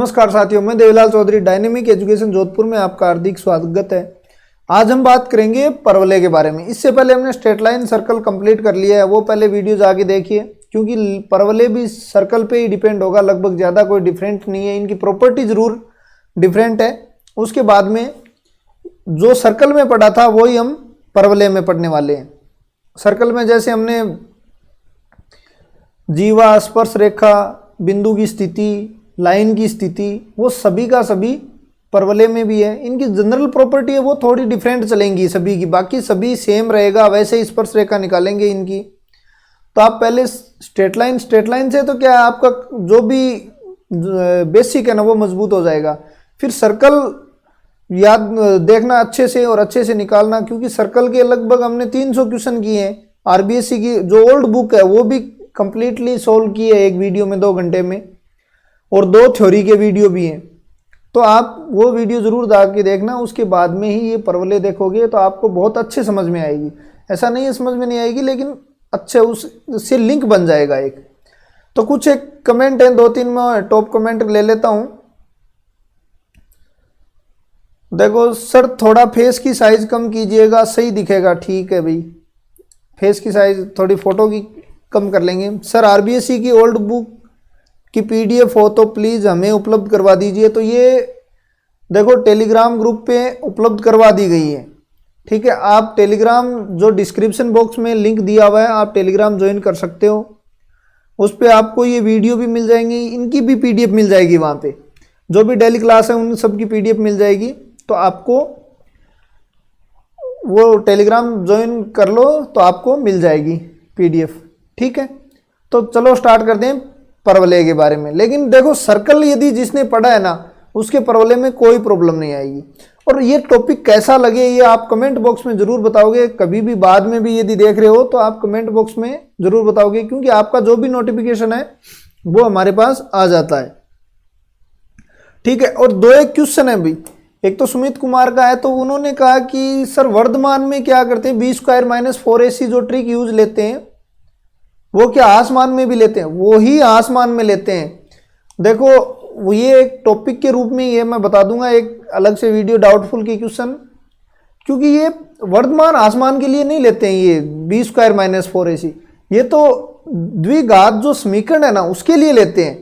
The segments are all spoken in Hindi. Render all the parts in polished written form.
नमस्कार साथियों, मैं देवीलाल चौधरी डायनेमिक एजुकेशन जोधपुर में आपका हार्दिक स्वागत है। आज हम बात करेंगे परवले के बारे में। इससे पहले हमने स्ट्रेट लाइन सर्कल कंप्लीट कर लिया है, वो पहले वीडियो जाके देखिए, क्योंकि परवले भी सर्कल पे ही डिपेंड होगा लगभग, ज़्यादा कोई डिफरेंट नहीं है। इनकी प्रॉपर्टी ज़रूर डिफरेंट है। उसके बाद में जो सर्कल में पढ़ा था वही हम परवले में पढ़ने वाले हैं। सर्कल में जैसे हमने जीवा, स्पर्श रेखा, बिंदु की स्थिति, लाइन की स्थिति, वो सभी का सभी परवले में भी है। इनकी जनरल प्रॉपर्टी है वो थोड़ी डिफरेंट चलेंगी सभी की, बाकी सभी सेम रहेगा। वैसे ही स्पर्श रेखा निकालेंगे इनकी। तो आप पहले स्ट्रेट लाइन से तो क्या है, आपका जो भी बेसिक है ना वो मजबूत हो जाएगा। फिर सर्कल याद देखना अच्छे से और अच्छे से निकालना, क्योंकि सर्कल के लगभग हमने 300 क्वेश्चन किए हैं। आरबीएससी की जो ओल्ड बुक है वो भी कंप्लीटली सोल्व की है एक वीडियो में 2 घंटे में, और 2 थ्योरी के वीडियो भी हैं। तो आप वो वीडियो ज़रूर जाके देखना, उसके बाद में ही ये परवले देखोगे तो आपको बहुत अच्छे समझ में आएगी। ऐसा नहीं है समझ में नहीं आएगी, लेकिन अच्छे उससे लिंक बन जाएगा एक। तो कुछ एक कमेंट है, 2-3 मैं टॉप कमेंट ले लेता हूँ। देखो सर, थोड़ा फेस की साइज़ कम कीजिएगा, सही दिखेगा। ठीक है भाई, फेस की साइज़ थोड़ी फ़ोटो की कम कर लेंगे। सर आरबीएससी की ओल्ड बुक की पीडीएफ हो तो प्लीज़ हमें उपलब्ध करवा दीजिए। तो ये देखो टेलीग्राम ग्रुप पे उपलब्ध करवा दी गई है। ठीक है, आप टेलीग्राम जो डिस्क्रिप्शन बॉक्स में लिंक दिया हुआ है, आप टेलीग्राम ज्वाइन कर सकते हो। उस पर आपको ये वीडियो भी मिल जाएंगी, इनकी भी पीडीएफ मिल जाएगी। वहाँ पे जो भी डेली क्लास है उन सब की पीडीएफ मिल जाएगी। तो आपको वो टेलीग्राम ज्वाइन कर लो तो आपको मिल जाएगी पीडीएफ। ठीक है, तो चलो स्टार्ट करते हैं परवले के बारे में। लेकिन देखो, सर्कल यदि जिसने पढ़ा है ना, उसके परवले में कोई प्रॉब्लम नहीं आएगी। और ये टॉपिक कैसा लगे ये आप कमेंट बॉक्स में ज़रूर बताओगे। कभी भी बाद में भी यदि देख रहे हो तो आप कमेंट बॉक्स में ज़रूर बताओगे, क्योंकि आपका जो भी नोटिफिकेशन है वो हमारे पास आ जाता है। ठीक है, और 2-1 क्वेश्चन है भाई। एक तो सुमित कुमार का है, तो उन्होंने कहा कि सर वर्धमान में क्या करते हैं, b² - 4ac जो ट्रिक यूज लेते हैं वो क्या आसमान में भी लेते हैं? वो ही आसमान में लेते हैं। देखो, वो ये एक टॉपिक के रूप में ये मैं बता दूंगा एक अलग से वीडियो, डाउटफुल की क्वेश्चन, क्योंकि ये वर्धमान आसमान के लिए नहीं लेते हैं। ये b² - 4ac ये तो द्विघात जो समीकरण है ना उसके लिए लेते हैं।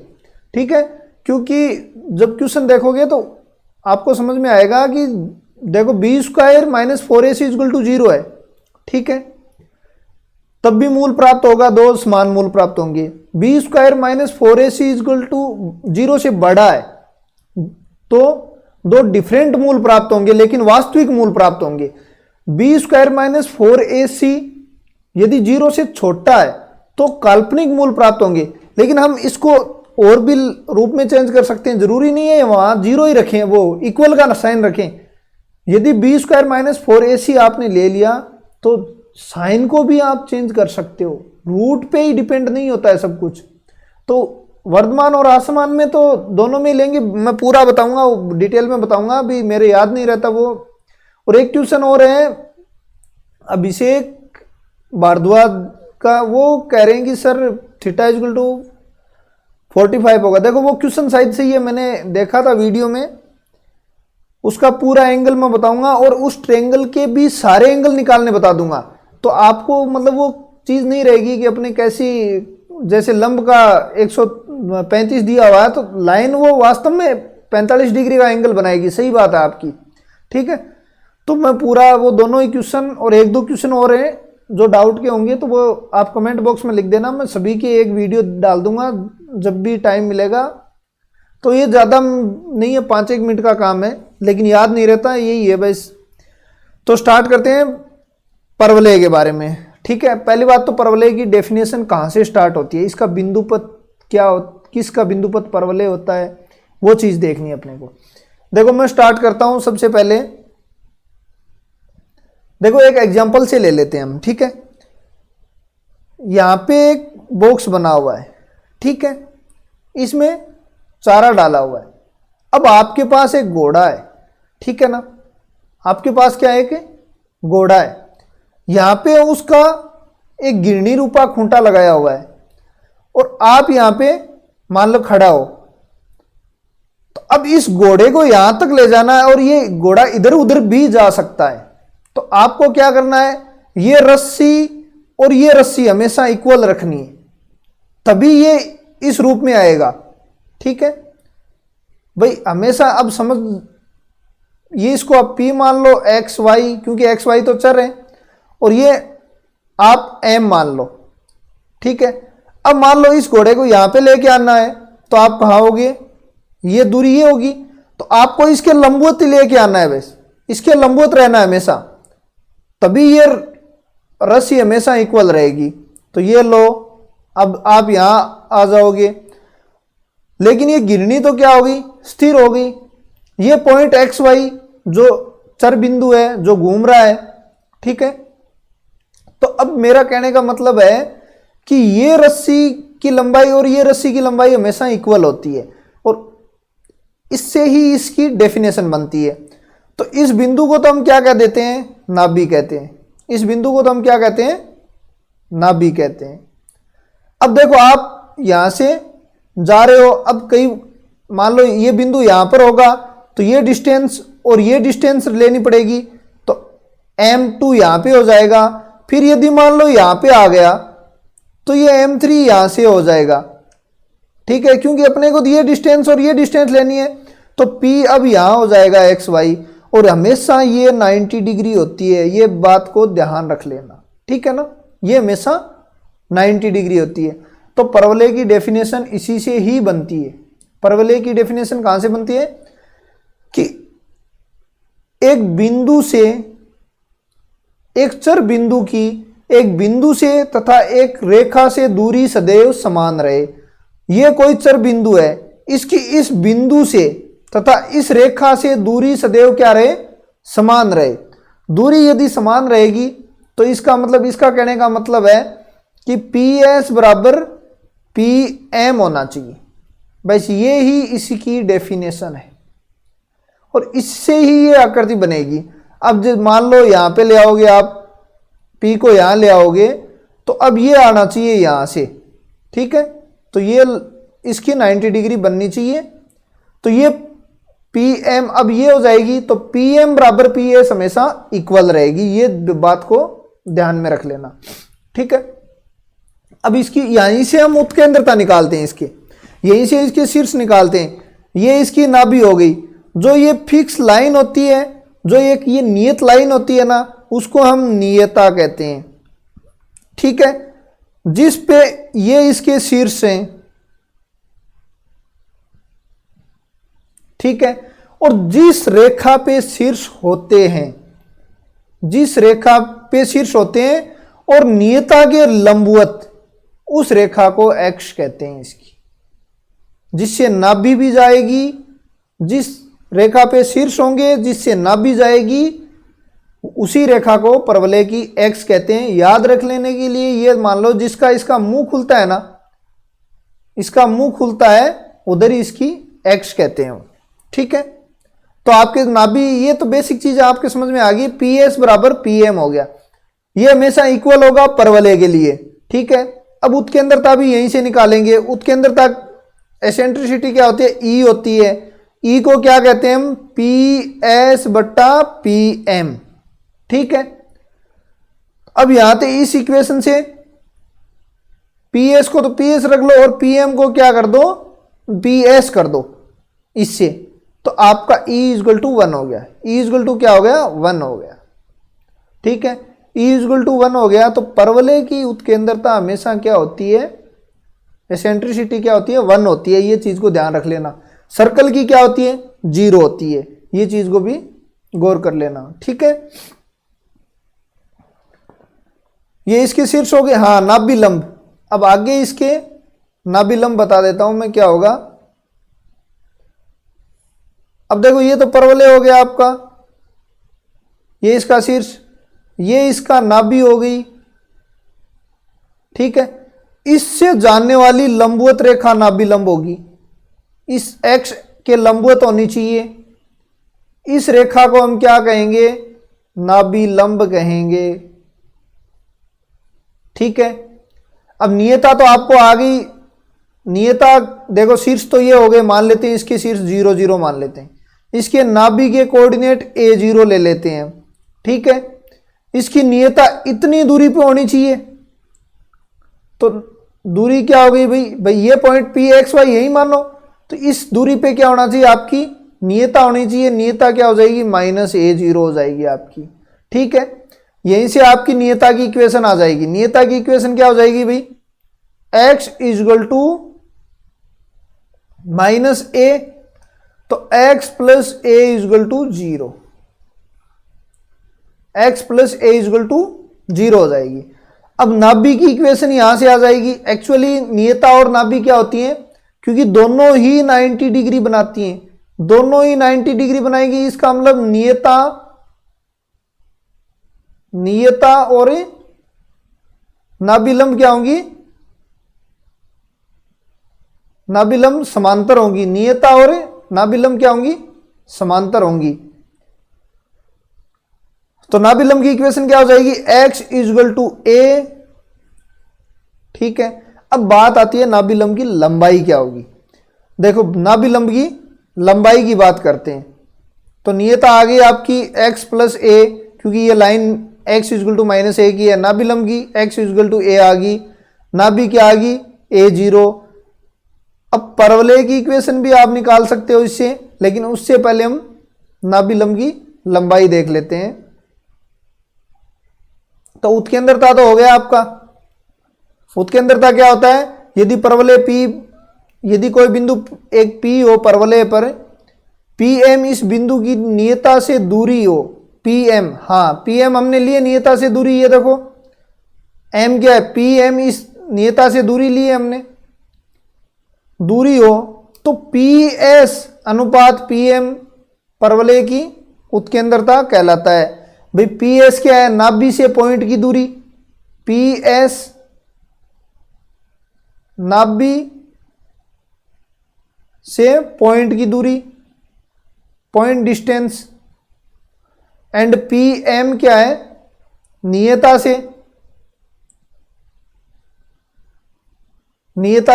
ठीक है, क्योंकि जब क्वेश्चन देखोगे तो आपको समझ में आएगा कि देखो b² - 4ac = 0 है। ठीक है, तब भी मूल प्राप्त होगा, 2 समान मूल प्राप्त होंगे। b² - 4ac = 0 से बड़ा है तो 2 डिफरेंट मूल प्राप्त होंगे, लेकिन वास्तविक मूल प्राप्त होंगे। b² - 4ac यदि 0 से छोटा है तो काल्पनिक मूल प्राप्त होंगे। लेकिन हम इसको और भी रूप में चेंज कर सकते हैं, जरूरी नहीं है वहां 0 ही रखें, वो इक्वल का साइन रखें। यदि b² - 4ac आपने ले लिया तो साइन को भी आप चेंज कर सकते हो, रूट पे ही डिपेंड नहीं होता है सब कुछ। तो वर्धमान और आसमान में तो दोनों में लेंगे, मैं पूरा बताऊंगा, डिटेल में बताऊंगा, अभी मेरे याद नहीं रहता वो। और एक क्वेश्चन और है अभिषेक भारद्वाज का, वो कह रहे हैं कि सर थीटा = 45 होगा। देखो वो क्वेश्चन साइड से ये मैंने देखा था वीडियो में, उसका पूरा एंगल मैं बताऊंगा और उस ट्रायंगल के भी सारे एंगल निकालने बता दूंगा। तो आपको मतलब वो चीज़ नहीं रहेगी कि अपने कैसी, जैसे लंब का 135 दिया हुआ है तो लाइन वो वास्तव में 45 डिग्री का एंगल बनाएगी। सही बात है आपकी। ठीक है, तो मैं पूरा वो दोनों ही क्वेश्चन और 1-2 क्वेश्चन और हैं जो डाउट के होंगे तो वो आप कमेंट बॉक्स में लिख देना, मैं सभी की एक वीडियो डाल दूंगा जब भी टाइम मिलेगा। तो ये ज़्यादा नहीं है, 5-1 मिनट का काम है, लेकिन याद नहीं रहता, यही है बस। तो स्टार्ट करते हैं परवलय के बारे में। ठीक है, पहली बात तो परवलय की डेफिनेशन कहाँ से स्टार्ट होती है, इसका बिंदुपत क्या किसका बिंदुपत परवलय होता है, वो चीज़ देखनी है अपने को। देखो मैं स्टार्ट करता हूँ सबसे पहले। देखो एक एग्जाम्पल से ले लेते हैं हम। ठीक है, यहाँ पे एक बॉक्स बना हुआ है। ठीक है, इसमें चारा डाला हुआ है। अब आपके पास एक घोड़ा है। ठीक है ना, आपके पास क्या है, एक घोड़ा है। यहाँ पे उसका एक गिरनी रूपा खूंटा लगाया हुआ है और आप यहाँ पे मान लो खड़ा हो, इस घोड़े को यहां तक ले जाना है और ये घोड़ा इधर उधर भी जा सकता है, तो आपको क्या करना है, ये रस्सी और ये रस्सी हमेशा इक्वल रखनी है, तभी ये इस रूप में आएगा। ठीक है भाई, हमेशा अब समझ, ये इसको आप P मान लो, एक्स वाई, क्योंकि एक्स वाई तो चर है, और ये आप M मान लो। ठीक है, अब मान लो इस घोड़े को यहां पे लेके आना है, तो आप कहां होगे, ये दूरी ये होगी, तो आपको इसके लंबवत लेके आना है, बस इसके लंबवत रहना है हमेशा, तभी ये रस्सी हमेशा इक्वल रहेगी। तो ये लो, अब आप यहां आ जाओगे, लेकिन ये गिरनी तो क्या होगी, स्थिर होगी। ये पॉइंट एक्स वाई जो चर बिंदु है, जो घूम रहा है। ठीक है, तो अब मेरा कहने का मतलब है कि ये रस्सी की लंबाई और ये रस्सी की लंबाई हमेशा इक्वल होती है, और इससे ही इसकी डेफिनेशन बनती है। तो इस बिंदु को तो हम क्या कह देते हैं, नाभि कहते हैं। इस बिंदु को तो हम क्या कहते हैं, नाभि कहते हैं। अब देखो, आप यहां से जा रहे हो, अब कई मान लो ये बिंदु यहां पर होगा, तो ये डिस्टेंस और ये डिस्टेंस लेनी पड़ेगी, तो M2 यहां पे हो जाएगा। फिर यदि मान लो यहां पे आ गया, तो ये M3 यहां से हो जाएगा। ठीक है, क्योंकि अपने को ये डिस्टेंस और ये डिस्टेंस लेनी है, तो P अब यहां हो जाएगा एक्स वाई, और हमेशा ये 90 डिग्री होती है, ये बात को ध्यान रख लेना। ठीक है ना, ये हमेशा 90 डिग्री होती है। तो परवलय की डेफिनेशन इसी से ही बनती है। परवलय की डेफिनेशन कहां से बनती है कि एक बिंदु से, एक चर बिंदु की एक बिंदु से तथा एक रेखा से दूरी सदैव समान रहे। यह कोई चर बिंदु है, इसकी इस बिंदु से तथा इस रेखा से दूरी सदैव क्या रहे, समान रहे। दूरी यदि समान रहेगी तो इसका मतलब, इसका कहने का मतलब है कि PS बराबर PM होना चाहिए। बस ये ही इसकी डेफिनेशन है, और इससे ही ये आकृति बनेगी। अब जब मान लो यहां पे ले आओगे आप, P को यहां ले आओगे, तो अब ये आना चाहिए यहां से। ठीक है, तो ये इसकी 90 डिग्री बननी चाहिए, तो ये PM अब ये हो जाएगी, तो PM बराबर PS हमेशा इक्वल रहेगी। ये बात को ध्यान में रख लेना। ठीक है, अब इसकी यहीं से हम उत्केंद्रता निकालते हैं, इसके यहीं से इसके शीर्ष निकालते हैं। ये इसकी नाभि हो गई। जो ये फिक्स लाइन होती है, जो एक ये नियत लाइन होती है ना, उसको हम नियता कहते हैं। ठीक है, जिस पे ये इसके शीर्ष हैं। ठीक है, और जिस रेखा पे शीर्ष होते हैं, जिस रेखा पे शीर्ष होते हैं और नियता के लंबवत, उस रेखा को एक्स कहते हैं इसकी, जिससे नाभि भी जाएगी। जिस रेखा पे शीर्ष होंगे, जिससे नाभि जाएगी, उसी रेखा को परवलय की एक्स कहते हैं। याद रख लेने के लिए, ये मान लो जिसका इसका मुंह खुलता है ना, इसका मुंह खुलता है, उधर ही इसकी एक्स कहते हैं। ठीक है, तो आपके नाभि, ये तो बेसिक चीज आपके समझ में आ गई। PS बराबर PM हो गया, ये हमेशा इक्वल होगा परवलय के लिए। ठीक है, अब उत्केंद्रता भी यहीं से निकालेंगे। उत्केंद्रता, एसेंट्रिसिटी क्या होती है, E होती है। E को क्या कहते हैं हम, PS बट्टा PM। ठीक है, अब यहां पे इस इक्वेशन से PS को तो PS रख लो, और PM को क्या कर दो, PS कर दो इससे, तो आपका E इक्वल टू 1 हो गया। E इक्वल टू क्या हो गया, 1 हो गया। ठीक है, E इक्वल टू 1 हो गया, तो परवलय की उत्केंद्रता हमेशा क्या होती है, एसेंट्रिसिटी क्या होती है, 1 होती है। ये चीज को ध्यान रख लेना। सर्कल की क्या होती है, 0 होती है। ये चीज को भी गौर कर लेना। ठीक है, ये इसके शीर्ष हो गए। हाँ, नाभि लंब। अब आगे इसके नाभि लंब बता देता हूं मैं क्या होगा। अब देखो, ये तो परवलय हो गया आपका, ये इसका शीर्ष, ये इसका नाभि हो गई। ठीक है, इससे जानने वाली लंबवत रेखा नाभि लंब होगी। इस एक्स के लंबवत होनी चाहिए। इस रेखा को हम क्या कहेंगे, नाभि लंब कहेंगे। ठीक है, अब नियता तो आपको आ गई, नियता देखो शीर्ष तो ये हो गए, मान लेते हैं इसके शीर्ष 0 0 मान लेते हैं, इसके नाभि के कोऑर्डिनेट a0 ले लेते हैं, ठीक है। इसकी नियता इतनी दूरी पे होनी चाहिए, तो दूरी क्या हो गई भाई ये पॉइंट पी एक्स वाई यही मान लो, तो इस दूरी पे क्या होना चाहिए, आपकी नियता होनी चाहिए। नियता क्या हो जाएगी, -a0 हो जाएगी आपकी, ठीक है। यहीं से आपकी नियता की इक्वेशन आ जाएगी। नियता की इक्वेशन क्या हो जाएगी भाई, x इजगल टू -a, तो x plus a equal to 0, x plus a equal to 0 हो जाएगी। अब नाभि की इक्वेशन यहां से आ जाएगी। एक्चुअली नियता और नाभि क्या होती है, क्योंकि दोनों ही 90 डिग्री बनाती हैं, दोनों ही 90 डिग्री बनाएगी, इसका मतलब नियता और नाभिलंब क्या होंगी, नाभिलंब समांतर होंगी। नियता और नाभिलंब क्या होंगी, समांतर होंगी। तो नाभिलंब की इक्वेशन क्या हो जाएगी, x इजगल टू a, ठीक है। अब बात आती है नाभिलंब की लंबाई क्या होगी। देखो नाभिलंब की लंबाई की बात करते हैं, तो नियता आ गई आपकी x प्लस a, क्योंकि ये line x equal to -a की है। नाभिलंब की x इजगल टू a आ गई, नाभि क्या आ गई a0। अब परवलय की इक्वेशन भी आप निकाल सकते हो इससे, लेकिन उससे पहले हम नाभिलंब की लंबाई देख लेते हैं। तो उत्केंद्रता तो हो गया आपका। उत्केंद्रता क्या होता है, यदि परवलय P, यदि कोई बिंदु एक P हो परवलय पर, PM इस बिंदु की नियता से दूरी हो, PM, हाँ PM हमने लिए नियता से दूरी, ये देखो M क्या है, PM इस नियता से दूरी ली है हमने, दूरी हो, तो PS अनुपात PM परवलय की उत्केंद्रता कहलाता है। भाई PS क्या है, नाभि से पॉइंट की दूरी, PS नाभि से पॉइंट की दूरी, पॉइंट डिस्टेंस, एंड PM क्या है, नियता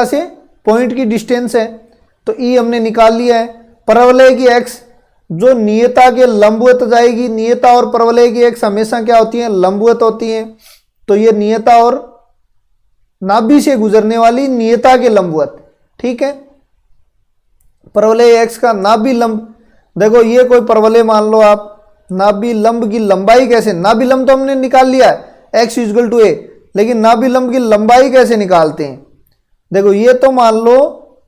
से पॉइंट की डिस्टेंस है। तो E हमने निकाल लिया है। परवलय की x जो नियता के लंबवत जाएगी, नियता और परवलय की x हमेशा क्या होती है, लंबवत होती है। तो ये नियता और नाभि से गुजरने वाली नियता के लंबवत, ठीक है। परवलय x का नाभि लंब, देखो ये कोई परवलय मान लो आप, नाभि लंब की लंबाई कैसे, नाभि लंब तो हमने निकाल लिया है x इजगल टू a, लेकिन नाभि लंब की लंबाई कैसे निकालते हैं। देखो ये तो मान लो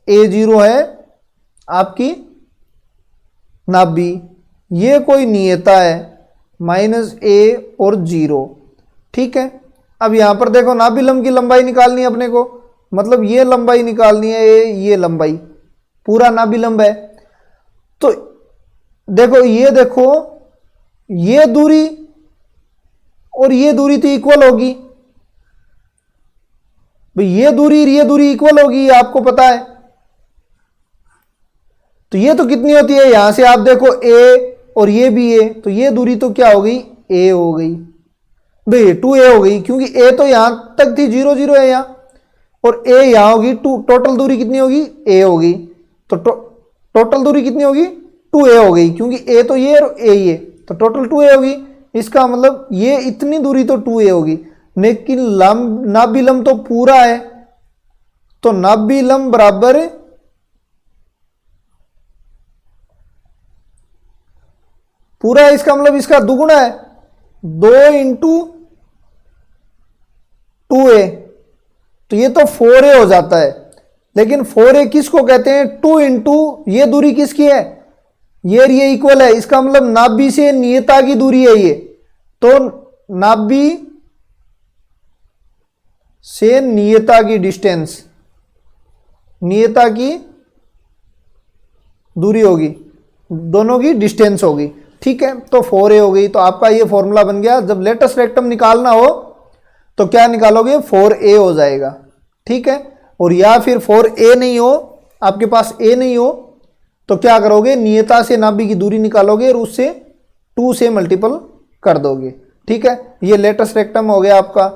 a0 है आपकी नाभि, ये कोई नियता है -a और 0, ठीक है। अब यहां पर देखो नाभि लंब की लंबाई निकालनी है अपने को, मतलब ये लंबाई निकालनी है, ये लंबाई पूरा नाभि लंब है। तो देखो ये दूरी और ये दूरी तो इक्वल होगी भाई, ये दूरी इक्वल होगी, ये आपको पता है। तो ये तो कितनी होती है, यहां से आप देखो a और ये भी a, तो ये दूरी तो क्या हो गई, a हो गई भाई, 2a हो गई, क्योंकि a तो यहां तक थी 0 0 है यहां, और a यहां होगी 2, टोटल दूरी कितनी होगी, a होगी। तो टोटल दूरी कितनी होगी, 2a हो गई, क्योंकि a तो ये और a ये, तो टोटल 2a होगी। इसका मतलब ये इतनी दूरी तो 2a होगी, लेकिन नाभि लंब तो पूरा है, तो नाभि लंब बराबर पूरा है, इसका मतलब इसका दुगुना है, 2 इंटू 2a, तो ये तो 4a हो जाता है। लेकिन 4a किसको कहते हैं, 2 इंटू ये दूरी किसकी है, ये इक्वल है, इसका मतलब नाभि से नियता की दूरी है ये, तो नाभि से नियता की डिस्टेंस, नियता की दूरी होगी, दोनों की डिस्टेंस होगी, ठीक है। तो 4a हो गई। तो आपका ये फॉर्मूला बन गया, जब लेटेस्ट रेक्टम निकालना हो तो क्या निकालोगे, 4a हो जाएगा, ठीक है। और या फिर 4a नहीं हो, आपके पास a नहीं हो, तो क्या करोगे, नियता से नाभि की दूरी निकालोगे और उससे 2 से मल्टीपल कर दोगे, ठीक है। ये लेटेस्ट रेक्टम हो गया आपका।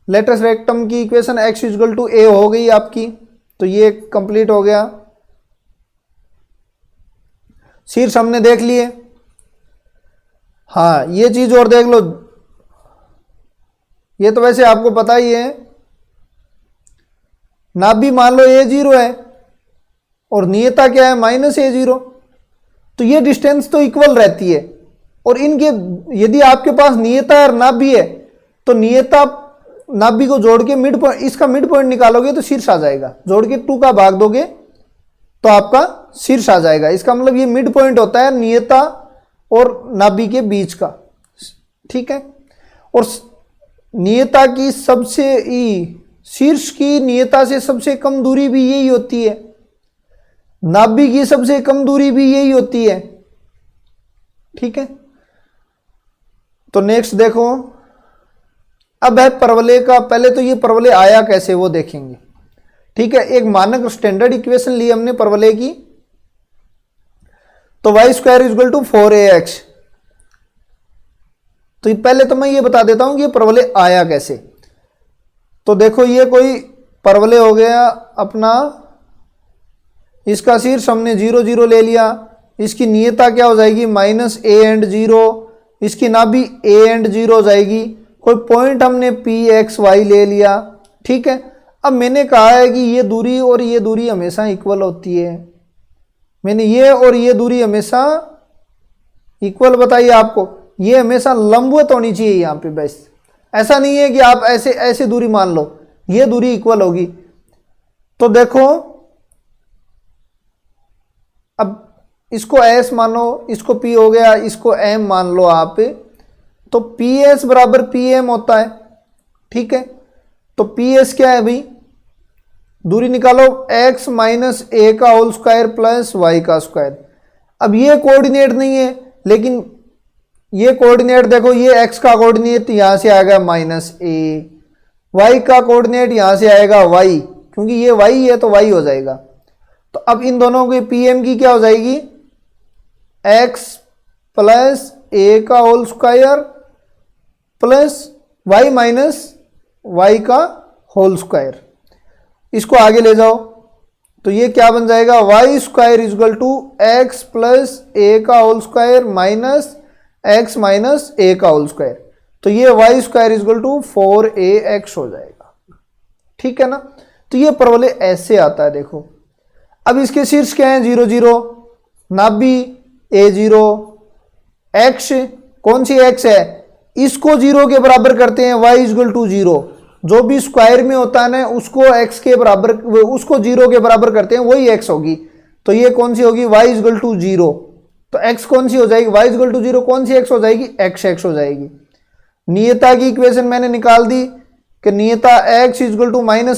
लेटेस्ट रेक्टम की equation x equal to a हो गई आपकी, तो ये कंप्लीट हो गया। शीर्ष हमने देख लिए। हाँ, ये चीज और देख लो, ये तो वैसे आपको पता ही है, नाभि मान लो A0 है और नियता क्या है -A0, तो ये डिस्टेंस तो इक्वल रहती है। और इनके यदि आपके पास नियता और नाभि है तो नियता नाभि को जोड़ के मिड पॉइंट, इसका मिड पॉइंट निकालोगे तो शीर्ष आ जाएगा, जोड़ के 2 का भाग दोगे तो आपका शीर्ष आ जाएगा। इसका मतलब ये मिड पॉइंट होता है नियता और नाभि के बीच का, ठीक है। और नियता की सबसे शीर्ष की नियता से सबसे कम दूरी भी यही होती है, नाभि की सबसे कम दूरी भी यही होती है, ठीक है। तो नेक्स्ट देखो, अब है परवलय का। पहले तो ये परवलय आया कैसे वो देखेंगे, ठीक है। एक मानक स्टैंडर्ड इक्वेशन ली हमने परवलय की, तो y² = 4ax। तो पहले तो मैं ये बता देता हूं कि ये परवलय आया कैसे। तो देखो, ये कोई परवलय हो गया अपना, इसका शीर्ष हमने 0 0 ले लिया, इसकी नियता क्या हो जाएगी -a&0, इसकी नाभि a&0 हो जाएगी। कोई पॉइंट हमने pxy ले लिया, ठीक है। अब मैंने कहा है कि ये दूरी और ये दूरी हमेशा इक्वल होती है, मैंने ये और ये दूरी हमेशा इक्वल बताई आपको, ये हमेशा लंबवत होनी चाहिए यहाँ पे, बस ऐसा नहीं है कि आप ऐसे ऐसे दूरी मान लो, ये दूरी इक्वल होगी। तो देखो, अब इसको s मानो, इसको p हो गया, इसको m मान लो आप, तो ps बराबर pm होता है, ठीक है। तो ps क्या है भाई, दूरी निकालो x - a का होल स्क्वायर प्लस y का स्क्वायर। अब ये कोऑर्डिनेट नहीं है, लेकिन ये कोऑर्डिनेट देखो, ये x का कोऑर्डिनेट यहां से आएगा -a, y का कोऑर्डिनेट यहां से आएगा y, क्योंकि ये y है तो y हो जाएगा। तो अब इन दोनों की pm की क्या हो जाएगी, x प्लस a का whole square plus y minus y का होल स्क्वायर। इसको आगे ले जाओ तो ये क्या बन जाएगा, y² = x प्लस a का whole square minus x minus a का होल स्क्वायर। तो ये y² = 4ax हो जाएगा, ठीक है ना। तो ये परवलय ऐसे आता है, देखो। अब इसके शीर्ष क्या है, 0 0, नाभि a0, x कौन सी x है, इसको 0 के बराबर करते हैं, y = 0। जो भी स्क्वायर में होता है ना उसको x के बराबर, उसको 0 के बराबर करते हैं, वही x होगी। तो ये कौन सी होगी, y = 0। तो x कौन सी हो जाएगी, y = 0 कौन सी x हो जाएगी, x हो जाएगी। नियता की इक्वेशन मैंने निकाल दी कि नियता x =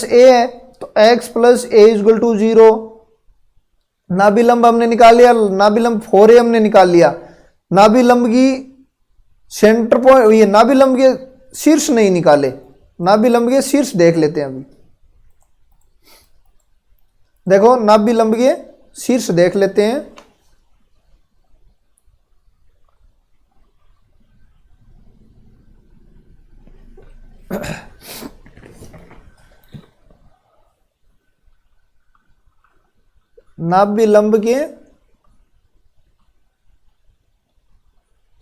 -a है, तो x प्लस a = 0। नाभिलंब हमने निकाल लिया, नाभिलंब 4a हमने निकाल लिया। नाभिलंब की सेंटर पॉइंट, ये नाभिलंब के शीर्ष नहीं निकाले, नाभिलंब के शीर्ष देख लेते हैं। अभी देखो, नाभिलंब के शीर्ष देख लेते हैं। नाभिलंब के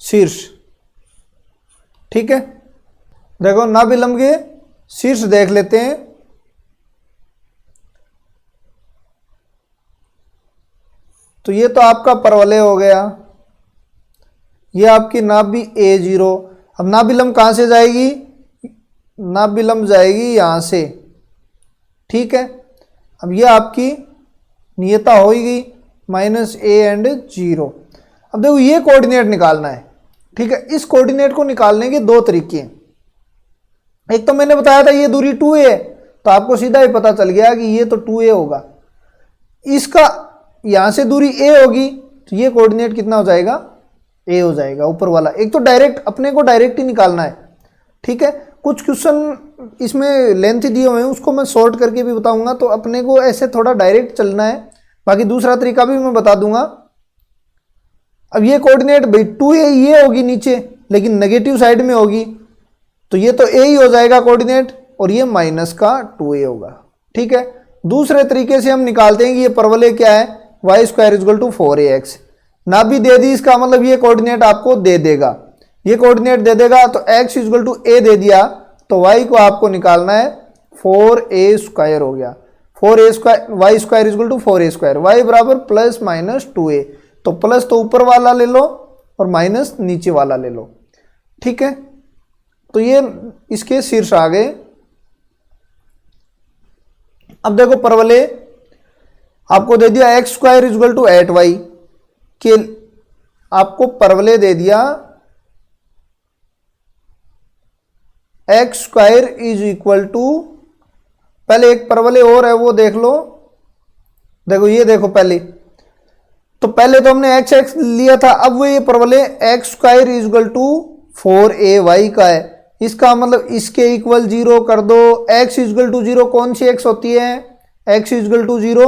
शीर्ष, ठीक है। देखो, नाभिलंब के शीर्ष देख लेते हैं। तो ये तो आपका परवलय हो गया, ये आपकी नाभि a0। अब नाभिलंब कहां से जाएगी, नाभिलंब जाएगी यहां से, ठीक है। अब ये आपकी नियता होगी -a&0। अब देखो, ये कोऑर्डिनेट निकालना है, ठीक है। इस कोऑर्डिनेट को निकालने के दो तरीके हैं। एक तो मैंने बताया था ये दूरी 2a है, तो आपको सीधा ही पता चल गया कि ये तो 2a होगा। इसका यहां से दूरी a होगी, तो ये कोऑर्डिनेट कितना हो जाएगा, a हो जाएगा, ऊपर वाला। एक तो डायरेक्ट, अपने को डायरेक्ट ही निकालना है, ठीक है। कुछ क्वेश्चन इसमें लेंथ दिए हुए हैं, उसको मैं शॉर्ट करके भी बताऊंगा, तो अपने को ऐसे थोड़ा डायरेक्ट चलना है। बाकी दूसरा तरीका भी मैं बता दूंगा। अब ये कोऑर्डिनेट भाई 2a ये होगी नीचे, लेकिन नेगेटिव साइड में होगी, तो ये तो a ही हो जाएगा कोऑर्डिनेट, और ये माइनस का 2a होगा, ठीक है। दूसरे तरीके से हम निकालते हैं कि ये परवलय क्या है, Y square equal to 4ax। ना भी दे दी इसका मतलब ये कोऑर्डिनेट आपको दे देगा, ये कोऑर्डिनेट दे देगा तो x इजल टू a दे दिया तो y को आपको निकालना है 4a स्क्वायर हो गया, 4a square Y square equal to 4a square, y बराबर प्लस माइनस 2a। तो प्लस तो ऊपर वाला ले लो और माइनस नीचे वाला ले लो, ठीक है। तो ये इसके शीर्ष आ गए। अब देखो परवलय आपको दे दिया x square equal to 8y के, आपको परवलय दे दिया X square is equal to, पहले एक परवलय और है वो देख लो। देखो ये देखो पहले तो हमने एक्स एक्स लिया था, अब वो ये परवलय X square is equal to 4ay का है। इसका मतलब इसके इक्वल 0 कर दो, x इज इक्वल टू 0 कौन सी x होती है, x is equal to 0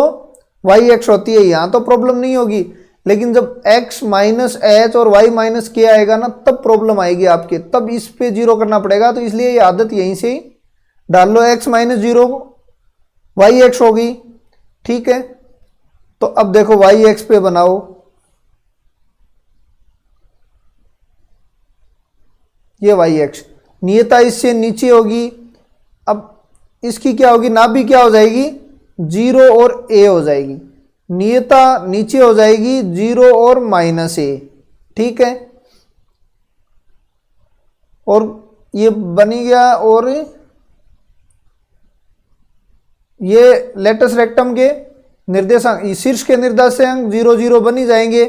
Y X होती है। यहाँ तो प्रॉब्लम नहीं होगी, लेकिन जब x माइनस एच और y माइनस के आएगा ना तब प्रॉब्लम आएगी आपके, तब इस पे 0 करना पड़ेगा। तो इसलिए ये आदत यहीं से ही डाल लो, x माइनस 0 वाई एक्स होगी, ठीक है। तो अब देखो वाई एक्स पे बनाओ, ये वाई एक्स नियता इससे नीचे होगी। अब इसकी क्या होगी, ना भी क्या हो जाएगी 0 और a हो जाएगी, नियता नीचे हो जाएगी 0 और माइनस a, ठीक है। और ये बनी गया, और ये लेटस रेक्टम के निर्देशांक शीर्ष के निर्देशांक 0 0 बनी जाएंगे,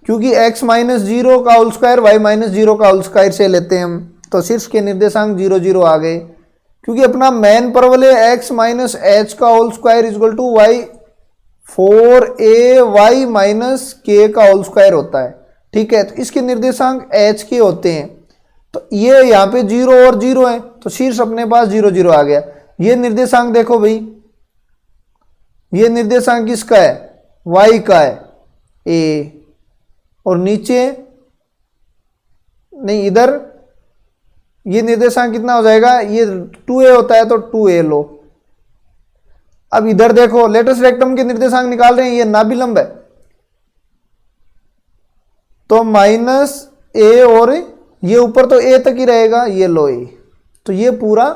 क्योंकि x माइनस 0 का होल स्क्वायर वाई माइनस 0 का होल स्क्वायर से लेते हैं हम, तो शीर्ष के निर्देशांक 0 0 आ गए। क्योंकि अपना मेन परवलय x माइनस एच का whole square is equal to Y 4a Y minus K का होल स्क्वायर होता है, ठीक है। तो इसके निर्देशांक h के होते हैं, तो ये यहाँ पे 0 और 0 है, तो शीर्ष अपने पास 0 0 आ गया। ये निर्देशांक देखो भाई, ये निर्देशांक किसका है, y का है a, और नीचे नहीं, इधर ये निर्देशांक कितना हो जाएगा, ये 2a होता है तो 2a लो। अब इधर देखो लेटस रेक्टम के निर्देशांक निकाल रहे हैं, ये नाभिलंब है तो माइनस a, और ये ऊपर तो a तक ही रहेगा, ये लो a, तो ये पूरा,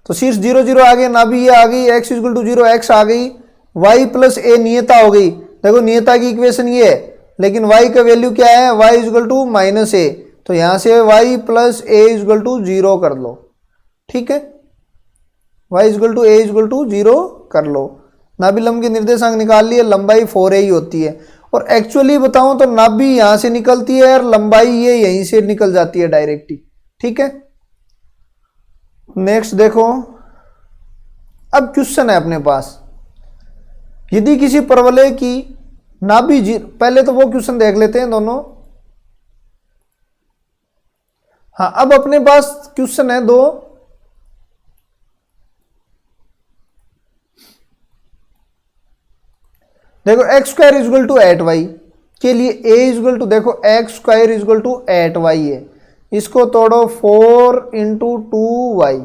तो शीर्ष 0 0 आ गए, नाभि ये आ गई, x इक्वल टू 0 x आ गई, y प्लस a नियता हो गई। देखो नियता की इक्वेशन ये है, लेकिन y का वैल्यू क्या है, y equal to minus a, तो यहां से y plus a equal to 0 कर लो, ठीक है। y equal to a equal to 0 कर लो। नाभिलंब के निर्देशांक निकाल लिए, लंबाई 4a ही होती है, और एक्चुअली बताऊं तो नाभि यहां से निकलती है और लंबाई ये यहीं से निकल जाती है डायरेक्ट ही, ठीक है। नेक्स्ट देखो, अब क्वेश्चन है अपने पास, यदि किसी परवलय की नाभि, पहले तो वो क्वेश्चन देख लेते हैं दोनों। हाँ, अब अपने पास क्वेश्चन है दो, देखो X square equal to 8y के लिए a इजल टू, देखो X square equal to 8y है, इसको तोड़ो 4 इंटू 2y,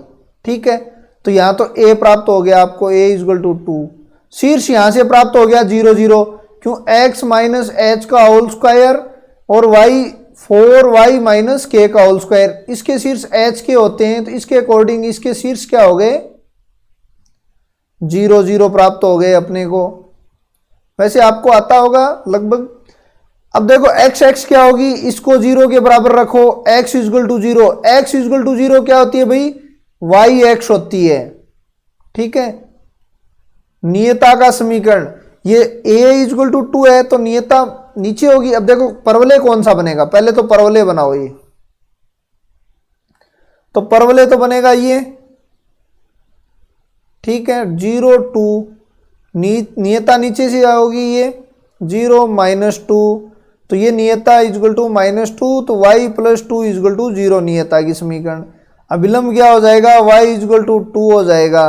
ठीक है। तो यहां तो a प्राप्त हो गया आपको, a इजल टू 2, शीर्ष यहां से प्राप्त हो गया 0 0, क्यों x माइनस एच का होल स्क्वायर और y 4y माइनस के का होल स्क्वायर, इसके शीर्ष h के होते हैं, तो इसके अकॉर्डिंग इसके शीर्ष क्या हो गए 0 0 प्राप्त हो गए अपने को। वैसे आपको आता होगा लगभग। अब देखो x x क्या होगी, इसको 0 के बराबर रखो, x equal to 0, x equal to 0 क्या होती है भाई, y x होती है, ठीक है। नियता का समीकरण, ये a इजल टू 2 है तो नियता नीचे होगी। अब देखो परवलय कौन सा बनेगा, पहले तो परवलय बनाओ, ये तो परवलय तो बनेगा ये, ठीक है। 0 2, नियता नीचे से होगी ये 0 माइनस 2, तो ये नियता इजल टू माइनस 2, तो y प्लस 2 इजल टू 0 नियता की समीकरण। अभिलंब क्या हो जाएगा, y इजल टू 2 हो जाएगा,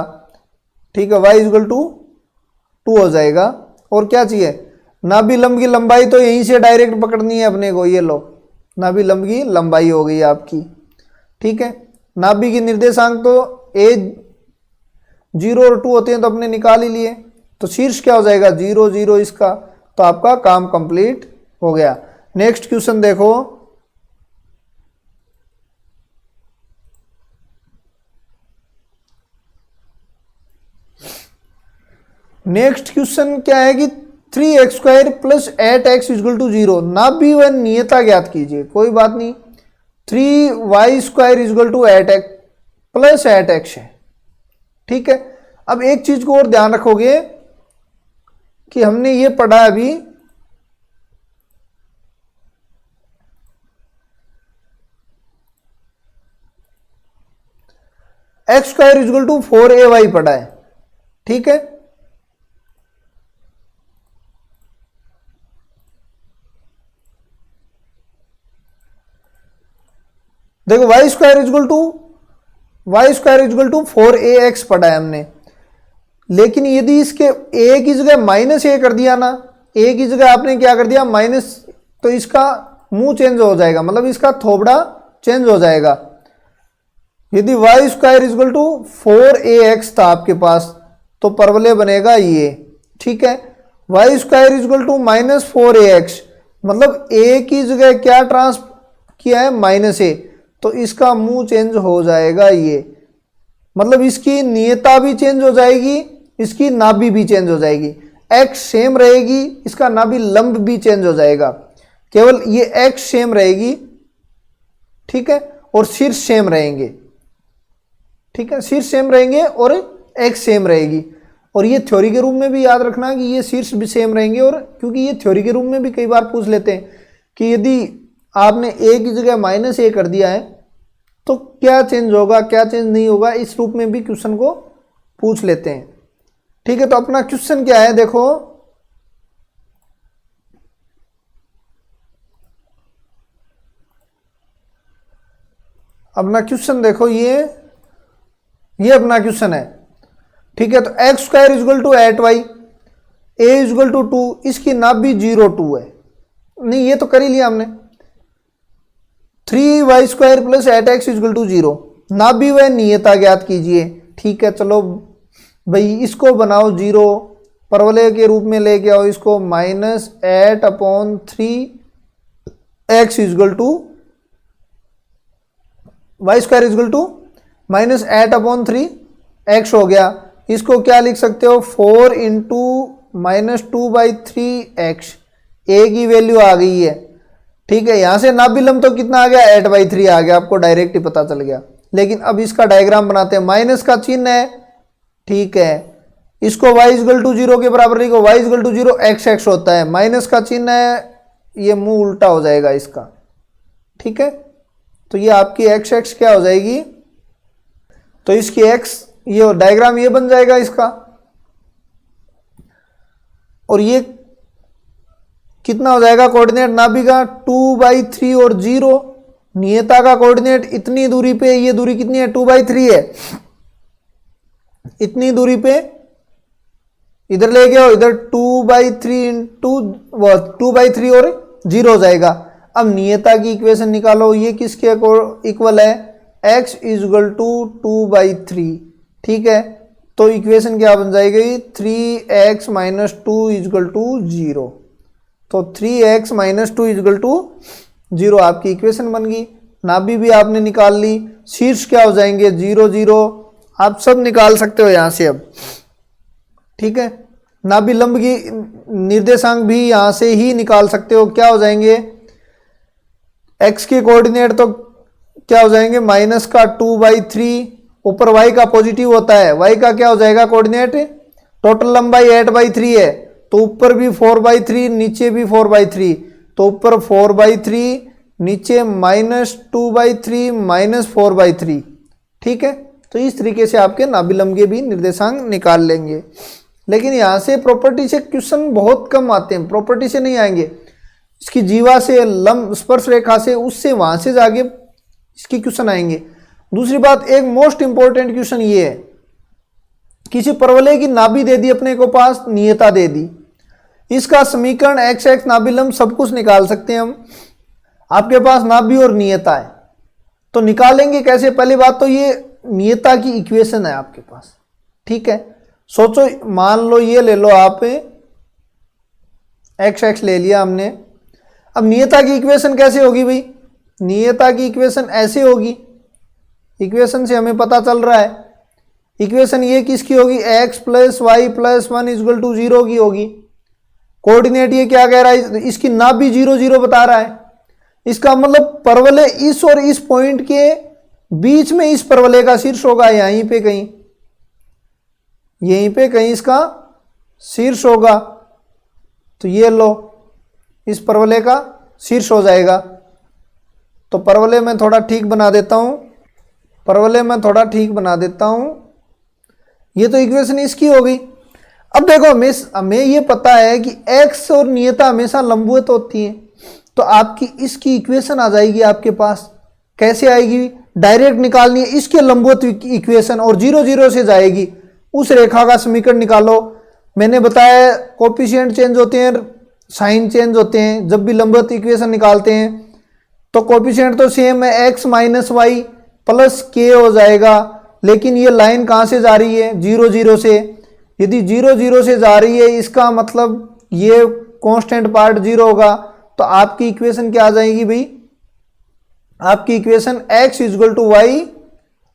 ठीक है, y इजल टू 2 हो जाएगा। और क्या चाहिए, नाभिलंब की लंबाई तो यहीं से डायरेक्ट पकड़नी है अपने को, ये लो नाभिलंब की लंबाई हो गई आपकी, ठीक है। नाभि की निर्देशांक तो a 0 और 2 होते हैं तो अपने निकाल ही लिए। तो शीर्ष क्या हो जाएगा 0 0 इसका, तो आपका काम कंप्लीट हो गया। नेक्स्ट क्वेश्चन देखो, नेक्स्ट क्वेश्चन क्या है कि 3x² plus 8x equal to 0, नाभि व नियता ज्ञात कीजिए। कोई बात नहीं, 3y² equal to 8x plus 8x है, ठीक है। अब एक चीज को और ध्यान रखोगे कि हमने ये पढ़ा अभी x² इक्वल टू 4ay पढ़ा है, ठीक है। देखो y² इक्वल टू 4ax पढ़ा है हमने, लेकिन यदि इसके a की जगह -a कर दिया ना, a की जगह आपने क्या कर दिया माइनस, तो इसका मुंह चेंज हो जाएगा, मतलब इसका थोबड़ा चेंज हो जाएगा। यदि y² इक्वल टू 4ax था आपके पास, तो परवलय बनेगा ये, ठीक है। y² इक्वल टू -4ax, मतलब a की जगह क्या ट्रांस किया है -a, तो इसका मुंह चेंज हो जाएगा ये, मतलब इसकी नियता भी चेंज हो जाएगी, इसकी नाभि भी चेंज हो जाएगी। x सेम रहेगी, इसका नाभि लंब भी चेंज हो जाएगा, केवल ये x सेम रहेगी, ठीक है, और शीर्ष सेम रहेंगे, ठीक है, शीर्ष सेम रहेंगे और x सेम रहेगी। और ये थ्योरी के रूप में भी याद रखना कि ये शीर्ष भी सेम रहेंगे, और क्योंकि ये थ्योरी के रूप में भी कई बार पूछ लेते हैं कि यदि आपने a की जगह -a कर दिया है तो क्या चेंज होगा, क्या चेंज नहीं होगा, इस रूप में भी क्वेश्चन को पूछ लेते हैं, ठीक है। तो अपना क्वेश्चन क्या है, देखो अपना क्वेश्चन देखो, ये अपना क्वेश्चन है, ठीक है। तो x² equal to 8y, a equal to 2, इसकी नाभि 0 2 है, नहीं ये तो कर ही लिया हमने। 3y² plus 8x equal to 0, नाभि व नियता ज्ञात कीजिए, ठीक है। चलो भाई इसको बनाओ 0, परवलय के रूप में लेके आओ इसको, -8/3x equal to y² equal to -8/3x हो गया। इसको क्या लिख सकते हो 4 इंटू -2/3x, a की वैल्यू आ गई है, ठीक है। यहां से नाभि लंब तो कितना आ गया 8/3 आ गया, आपको डायरेक्ट ही पता चल गया। लेकिन अब इसका डायग्राम बनाते हैं, माइनस का चिन्ह है, ठीक है, इसको y इक्वल टू 0 के बराबर लिखो, y इक्वल टू 0 x होता है, माइनस का चिन्ह है, ये मुंह उल्टा हो जाएगा इसका, ठीक है। तो ये आपकी x क्या हो जाएगी, तो इसकी x, ये डायग्राम ये बन जाएगा इसका, और ये कितना हो जाएगा कोऑर्डिनेट नाभि का 2/3 और 0, नियता का कोऑर्डिनेट इतनी दूरी पे, ये दूरी कितनी है 2/3 है, इतनी दूरी पे इधर ले गए हो, इधर 2/3 इंटू 2/3 और 0 हो जाएगा। अब नियता की इक्वेशन निकालो, ये किसके इक्वल है, x इक्वल टू 2/3, ठीक है। तो इक्वेशन क्या बन जाएगी 3x - 2 इक्वल टू 0, तो 3x - 2 इक्वल टू 0 आपकी इक्वेशन बन गई। नाभि भी आपने निकाल ली, शीर्ष क्या हो जाएंगे 0 0, आप सब निकाल सकते हो यहां से अब, ठीक है। नाभि लंब की निर्देशांक भी यहां से ही निकाल सकते हो, क्या हो जाएंगे x के कोऑर्डिनेट तो क्या हो जाएंगे -2/3, ऊपर y का पॉजिटिव होता है, y का क्या हो जाएगा कोऑर्डिनेट, टोटल लंबाई 8/3 है, तो ऊपर भी 4/3 नीचे भी 4/3, तो ऊपर 4/3 नीचे -2/3 -4/3, ठीक है। तो इस तरीके से आपके नाभि लंब के भी निर्देशांक निकाल लेंगे। लेकिन यहाँ से प्रॉपर्टी से क्वेश्चन बहुत कम आते हैं, प्रॉपर्टी से नहीं आएंगे, इसकी जीवा से, लंब स्पर्श रेखा से, उससे वहां से जाके इसके क्वेश्चन आएंगे। दूसरी बात, एक मोस्ट इंपॉर्टेंट क्वेश्चन ये है, किसी परवलय की नाभि दे दी अपने को पास, नियता दे दी, इसका समीकरण x नाभि लंब सब कुछ निकाल सकते हैं हम। आपके पास नाभि और नियता है तो निकालेंगे कैसे, पहली बात तो ये नियता की इक्वेशन है आपके पास, ठीक है। सोचो, मान लो ये ले लो आप, एक्स एक्स ले लिया हमने। अब नियता की इक्वेशन कैसे होगी भाई? नियता की इक्वेशन ऐसे होगी, इक्वेशन से हमें पता चल रहा है, इक्वेशन ये किसकी होगी? x plus Y plus 1 equal to 0 की होगी। कोऑर्डिनेट ये क्या कह रहा है? इसकी नाप भी 0 0 बता रहा है। इसका मतलब परवलय इस और इस पॉइंट के बीच में इस परवलय का शीर्ष होगा, यहीं पे कहीं, यहीं पे कहीं इसका शीर्ष होगा। तो ये लो, इस परवलय का शीर्ष हो जाएगा। तो परवलय मैं थोड़ा ठीक बना देता हूं, परवलय मैं थोड़ा ठीक बना देता हूं। ये तो इक्वेशन इसकी हो गई। अब देखो, हमें ये पता है कि x और नियता हमेशा लंबवत होती है, तो आपकी इसकी इक्वेशन आ जाएगी आपके पास। कैसे आएगी? डायरेक्ट निकालनी है इसके लंबवत इक्वेशन, और 0 0 से जाएगी। उस रेखा का समीकरण निकालो। मैंने बताया कोफिशिएंट चेंज होते हैं, साइन चेंज होते हैं जब भी लंबवत इक्वेशन निकालते हैं। तो कोफिशिएंट तो सेम है, x माइनस वाई प्लस के हो जाएगा, लेकिन ये लाइन कहाँ से जा रही है? 0 0 से। यदि 0 0 से जा रही है, इसका मतलब ये कांस्टेंट पार्ट 0 होगा। तो आपकी इक्वेशन क्या आ जाएगी भाई? आपकी equation x equal to Y,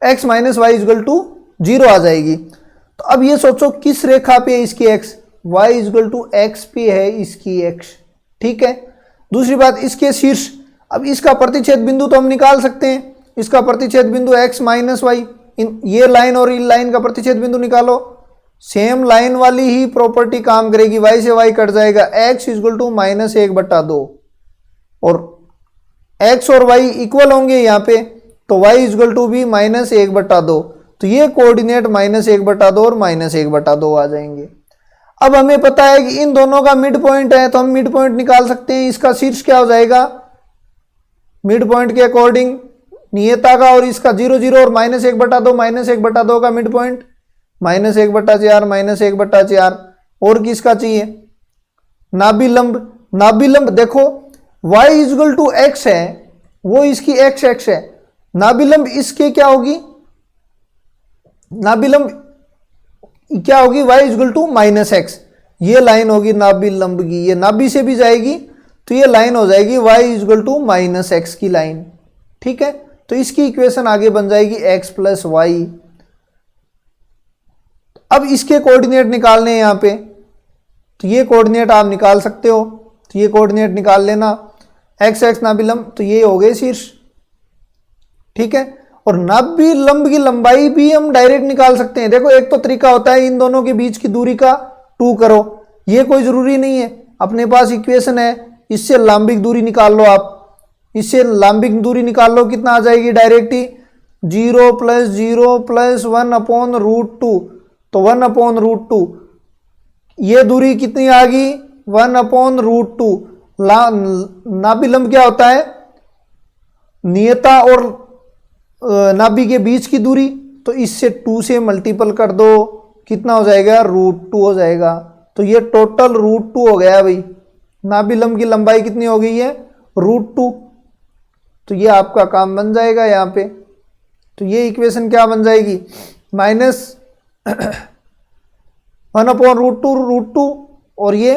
X minus Y equal to 0 आ जाएगी। तो अब ये सोचो किस रेखा पे है इसकी x? y equal to X पे है इसकी x, ठीक है। दूसरी बात, इसके शीर्ष, अब इसका प्रतिच्छेद बिंदु तो हम निकाल सकते हैं। इसका प्रतिच्छेद बिंदु x माइनस वाई, ये लाइन और इन लाइन का प्रतिच्छेद बिंदु निकालो। सेम लाइन वाली ही प्रॉपर्टी काम करेगी, y से y कट जाएगा, x इजल टू -1/2, और x और y इक्वल होंगे यहाँ पे, तो y इजल टू भी -1/2। तो ये कोऑर्डिनेट -1/2 और -1/2 आ जाएंगे। अब हमें पता है कि इन दोनों का मिड पॉइंट है, तो हम मिड पॉइंट निकाल सकते हैं। इसका शीर्ष क्या हो जाएगा? मिड पॉइंट के अकॉर्डिंग नियता का और इसका 0 0 और -1/2 का मिड पॉइंट -1/4 -1/4। और किसका चाहिए? नाभिलंब। नाभिलंब देखो, y इजल टू x है, वो इसकी x x है। नाभिलंब इसके क्या होगी? नाभिलंब क्या होगी? y equal to -x। ये लाइन होगी नाभिलंब की, ये नाभि से भी जाएगी, तो ये लाइन हो जाएगी y इजल टू -x की लाइन, ठीक है। तो इसकी इक्वेशन आगे बन जाएगी x प्लस वाई। अब इसके कोऑर्डिनेट निकालने हैं यहाँ पे, तो ये कोऑर्डिनेट आप निकाल सकते हो। तो ये कोऑर्डिनेट निकाल लेना, x x नाभिलंब, तो ये हो गए शीर्ष, ठीक है। और नाभिलंब की लंबाई भी हम डायरेक्ट निकाल सकते हैं। देखो, एक तो तरीका होता है इन दोनों के बीच की दूरी का 2 करो, ये कोई जरूरी नहीं है। अपने पास इक्वेशन है, इससे लंबिक दूरी निकाल लो आप, इससे लंबिक दूरी निकाल लो, कितना आ जाएगी? डायरेक्ट ही 0 + 0 + 1/√2, तो 1/√2। ये दूरी कितनी आ गई? 1/√2। नाभिलंब क्या होता है? नियता और नाभि के बीच की दूरी, तो इससे 2 से मल्टीपल कर दो, कितना हो जाएगा? √2 हो जाएगा। तो ये टोटल √2 हो गया भाई। नाभिलंब की लंबाई कितनी हो गई है? √2। तो ये आपका काम बन जाएगा यहाँ पे। तो ये इक्वेशन क्या बन जाएगी? -1/√2 और ये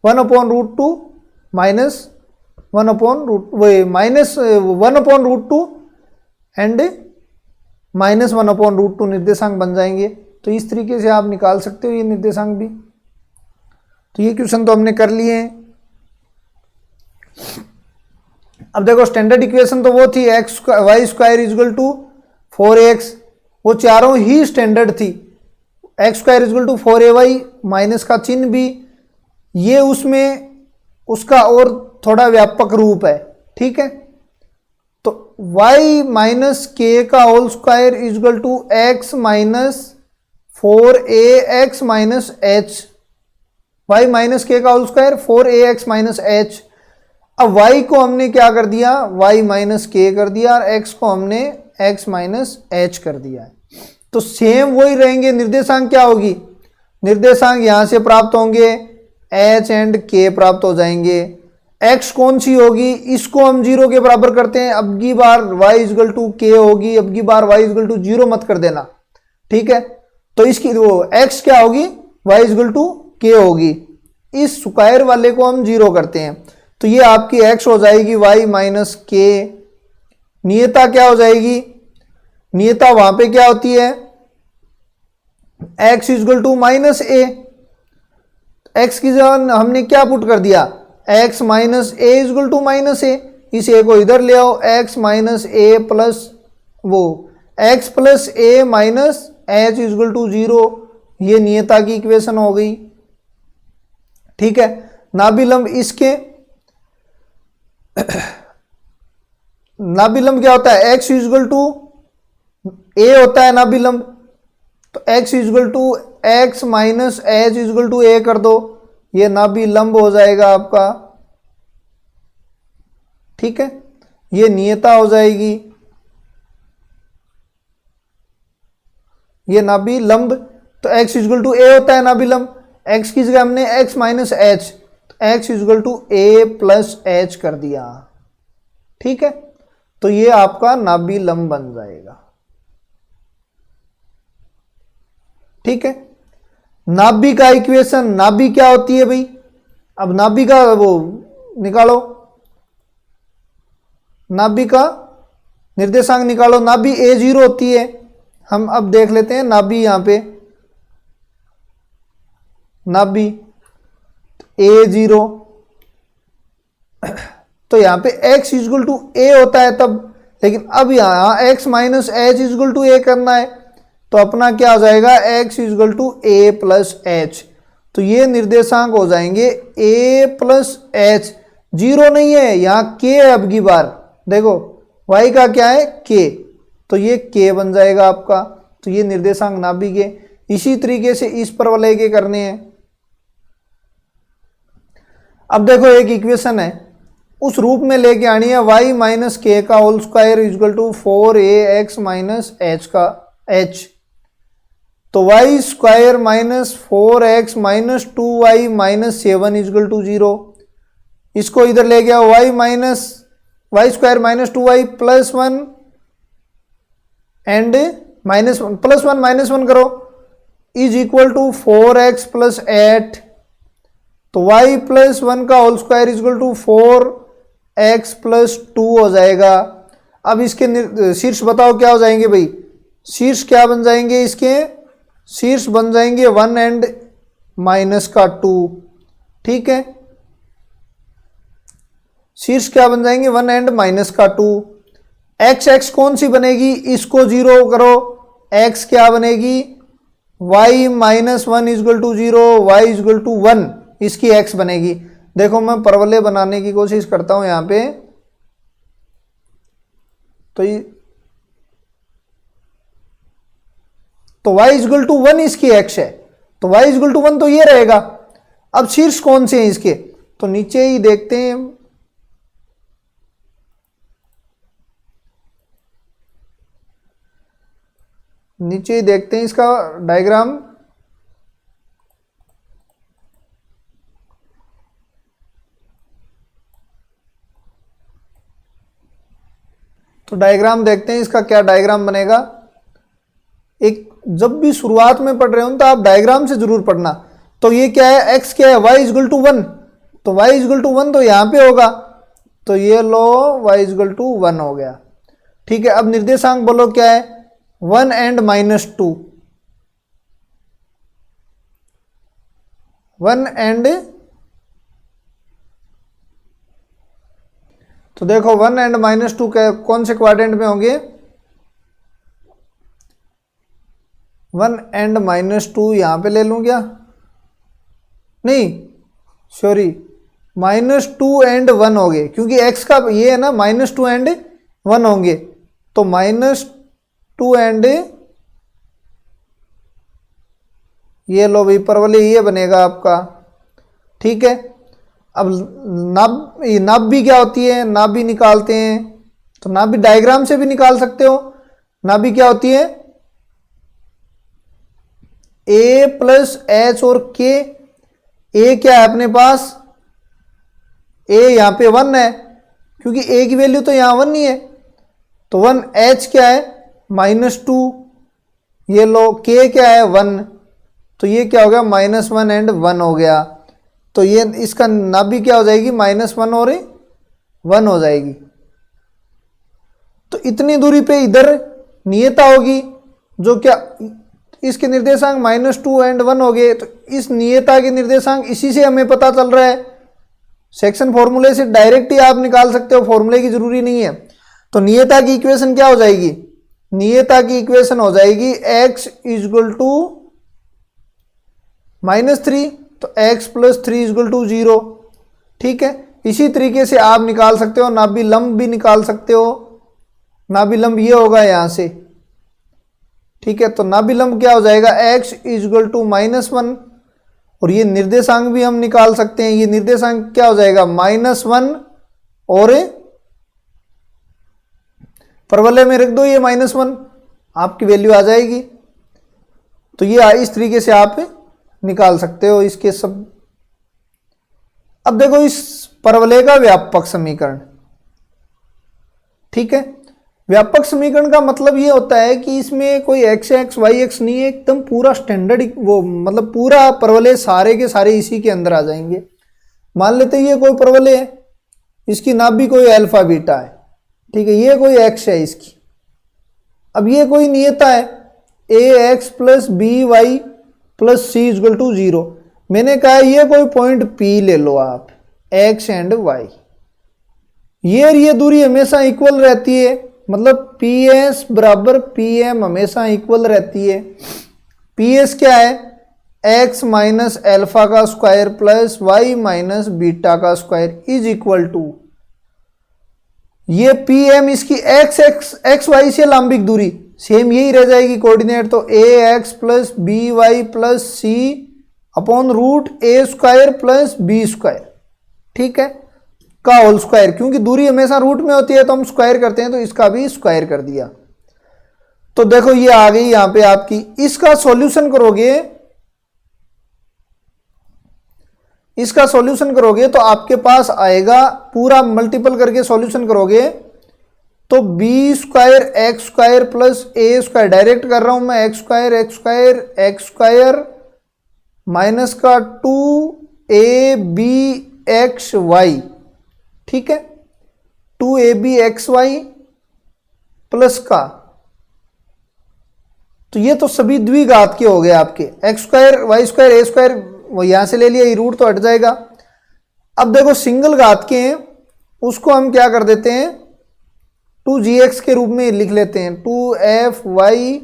1/√2 -1/√2 एंड -1/√2 निर्देशांक बन जाएंगे। तो इस तरीके से आप निकाल सकते हो ये निर्देशांक भी। तो ये क्वेश्चन तो हमने कर लिए हैं। अब देखो, स्टैंडर्ड इक्वेशन तो वो थी y² इजल टू 4x, वो चारों ही स्टैंडर्ड थी। x² equal to 4ay, minus का चिन्ह भी, ये उसमें उसका और थोड़ा व्यापक रूप है, ठीक है। तो y माइनस के का whole square equal to x minus 4ax minus h, y minus K का whole square 4ax minus h। अब y को हमने क्या कर दिया? y माइनस के कर दिया, और x को हमने x माइनस h कर दिया है। तो सेम वही रहेंगे। निर्देशांक क्या होगी? निर्देशांक यहां से प्राप्त होंगे, h एंड k प्राप्त हो जाएंगे। x कौन सी होगी? इसको हम 0 के बराबर करते हैं। अब की बार y इजल टू k होगी, अब की बार y इजल टू 0 मत कर देना, ठीक है। तो तो इसकी वो x क्या होगी, y इक्वल टू k होगी। इस स्क्वायर वाले को हम 0 करते हैं तो ये आपकी x हो जाएगी y माइनस k। नियता क्या हो जाएगी, नियता वहां पे क्या होती है, x equal to minus A. x की जगह हमने क्या पुट कर दिया, x minus A equal to minus A. इस ए को इधर ले आओ, x माइनस ए प्लस वो x plus A minus H equal to 0। ये नियता की इक्वेशन हो गई। ठीक है, नाभिलंब इसके नाभिलंब क्या होता है, x इक्वल टू ए होता है नाभिलंब, तो x equal to X minus H equal to A कर दो, ये नाभिलंब हो जाएगा आपका। ठीक है, ये नियता हो जाएगी, ये नाभिलंब। तो x इक्वल टू ए होता है नाभिलंब, x की जगह हमने x माइनस एच, तो x equal to A plus H कर दिया। ठीक है, तो ये आपका नाभिलंब बन जाएगा। ठीक है, नाभि का इक्वेशन, नाभि क्या होती है भाई, अब नाभि का वो निकालो, नाभि का निर्देशांक निकालो। नाभि a0 होती है, हम अब देख लेते हैं नाभि, यहां पे नाभि a0, तो यहां पे x इक्वल टू ए होता है तब, लेकिन अब यहां x minus H equal to A करना है, तो अपना क्या हो जाएगा, x equal to A plus H. तो ये निर्देशांक हो जाएंगे a प्लस एच, 0 नहीं है यहाँ k है। अब की बार देखो y का क्या है k, तो ये k बन जाएगा आपका। तो ये निर्देशांक नाभि के। इसी तरीके से इस परवलय के करने हैं। अब देखो एक इक्वेशन है, उस रूप में लेके आनी है, y माइनस के का whole square equal to 4ax minus H का h। तो y square minus 4x minus 2y minus 7 equal to 0। इसको इधर ले गया, y square minus 2y plus 1 and minus 1 plus 1 minus 1 करो, is equal to 4x plus 8। तो y प्लस 1 का whole square equal to 4x plus 2 हो जाएगा। अब इसके शीर्ष बताओ क्या हो जाएंगे भाई, शीर्ष क्या बन जाएंगे, इसके शीर्ष बन जाएंगे 1 एंड माइनस का 2। ठीक है, शीर्ष क्या बन जाएंगे, 1 एंड माइनस का 2। x कौन सी बनेगी, इसको 0 करो, x क्या बनेगी, y minus 1 equal to 0, y equal to 1, इसकी x बनेगी। देखो मैं परवलय बनाने की कोशिश करता हूं यहां पे, तो y इक्वल टू 1 इसकी x है, तो y इक्वल टू 1 तो ये रहेगा। अब शीर्ष कौन से हैं इसके, तो नीचे ही देखते हैं, नीचे ही देखते हैं इसका डायग्राम। तो डायग्राम देखते हैं इसका क्या डायग्राम बनेगा। एक जब भी शुरुआत में पढ़ रहे हो तो आप डायग्राम से जरूर पढ़ना। तो ये क्या है, x क्या है, y इक्वल टू 1, तो y इक्वल टू 1 तो यहां पे होगा, तो ये लो y इक्वल टू 1 हो गया। ठीक है, अब निर्देशांक बोलो क्या है, 1 एंड माइनस 2, 1 एंड, तो देखो 1 एंड माइनस 2 कौन से क्वाड्रेंट में होंगे, 1 एंड माइनस 2 यहां पे ले लूं क्या, नहीं सॉरी, माइनस 2 एंड 1 हो गए, क्योंकि x का ये है ना, माइनस 2 एंड 1 होंगे, तो माइनस 2 एंड, ये लो भाई परवलय ये बनेगा आपका। ठीक है, अब नाभि क्या होती है, नाभि निकालते हैं, तो नाभि डायग्राम से भी निकाल सकते हो। नाभि क्या होती है, a प्लस एच और k। a क्या है अपने पास, a यहां पे 1 है, क्योंकि a की वैल्यू तो यहां 1 नहीं है, तो 1, h क्या है माइनस 2, ये लो k क्या है 1, तो ये क्या हो गया -1 एंड 1 हो गया, तो ये इसका नाभि क्या हो जाएगी -1 और 1 हो जाएगी। तो इतनी दूरी पे इधर नियता होगी जो क्या इसके निर्देशांक -2 एंड 1 हो गए, तो इस नियता के निर्देशांक इसी से हमें पता चल रहा है, सेक्शन फॉर्मूले से डायरेक्ट ही आप निकाल सकते हो, फॉर्मूले की जरूरी नहीं है। तो नियता की इक्वेशन क्या हो जाएगी, नियता की इक्वेशन हो जाएगी x इक्वल टू -3, तो x + 3 = 0। ठीक है, इसी तरीके से आप निकाल सकते हो, नाभि लंब भी निकाल सकते हो, नाभि लंब ये होगा यहां से। ठीक है, तो नाभि लंब क्या हो जाएगा x इक्वल टू -1, और ये निर्देशांक भी हम निकाल सकते हैं, ये निर्देशांक क्या हो जाएगा -1 और परवलय में रख दो ये -1, आपकी वैल्यू आ जाएगी। तो ये इस तरीके से आप निकाल सकते हो इसके सब। अब देखो इस परवलय का व्यापक समीकरण, ठीक है, व्यापक समीकरण का मतलब ये होता है कि इसमें कोई x y x नहीं है, एकदम पूरा स्टैंडर्ड वो मतलब पूरा परवलय सारे के सारे इसी के अंदर आ जाएंगे। मान लेते हैं ये कोई परवलय है, इसकी नाभि कोई अल्फा बीटा है, ठीक है, ये कोई x है इसकी। अब ये कोई नियता है ax + by + c = 0। मैंने कहा ये कोई पॉइंट P ले लो आप, x एंड y, ये दूरी हमेशा इक्वल रहती है, मतलब PS = PM हमेशा इक्वल रहती है। PS क्या है x - α² + y - β² = ये PM इसकी x y से लंबिक दूरी सेम यही रह जाएगी कोऑर्डिनेट, तो ax + by + c /√a² + b², ठीक है, का होल स्क्वायर, क्योंकि दूरी हमेशा रूट में होती है तो हम स्क्वायर करते हैं, तो इसका भी स्क्वायर कर दिया। तो देखो ये आ गई यहां पे आपकी, इसका सॉल्यूशन करोगे, इसका सॉल्यूशन करोगे तो आपके पास आएगा, पूरा मल्टीपल करके सॉल्यूशन करोगे तो b² x² + a², डायरेक्ट कर रहा हूं मैं, x² माइनस का 2abxy, ठीक है, 2abxy प्लस का, तो ये तो सभी द्विघात के हो गए आपके, x² y² a², वो यहां से ले लिया, ये रूट तो हट जाएगा। अब देखो सिंगल घात के हैं, उसको हम क्या कर देते हैं 2gx के रूप में लिख लेते हैं, 2fy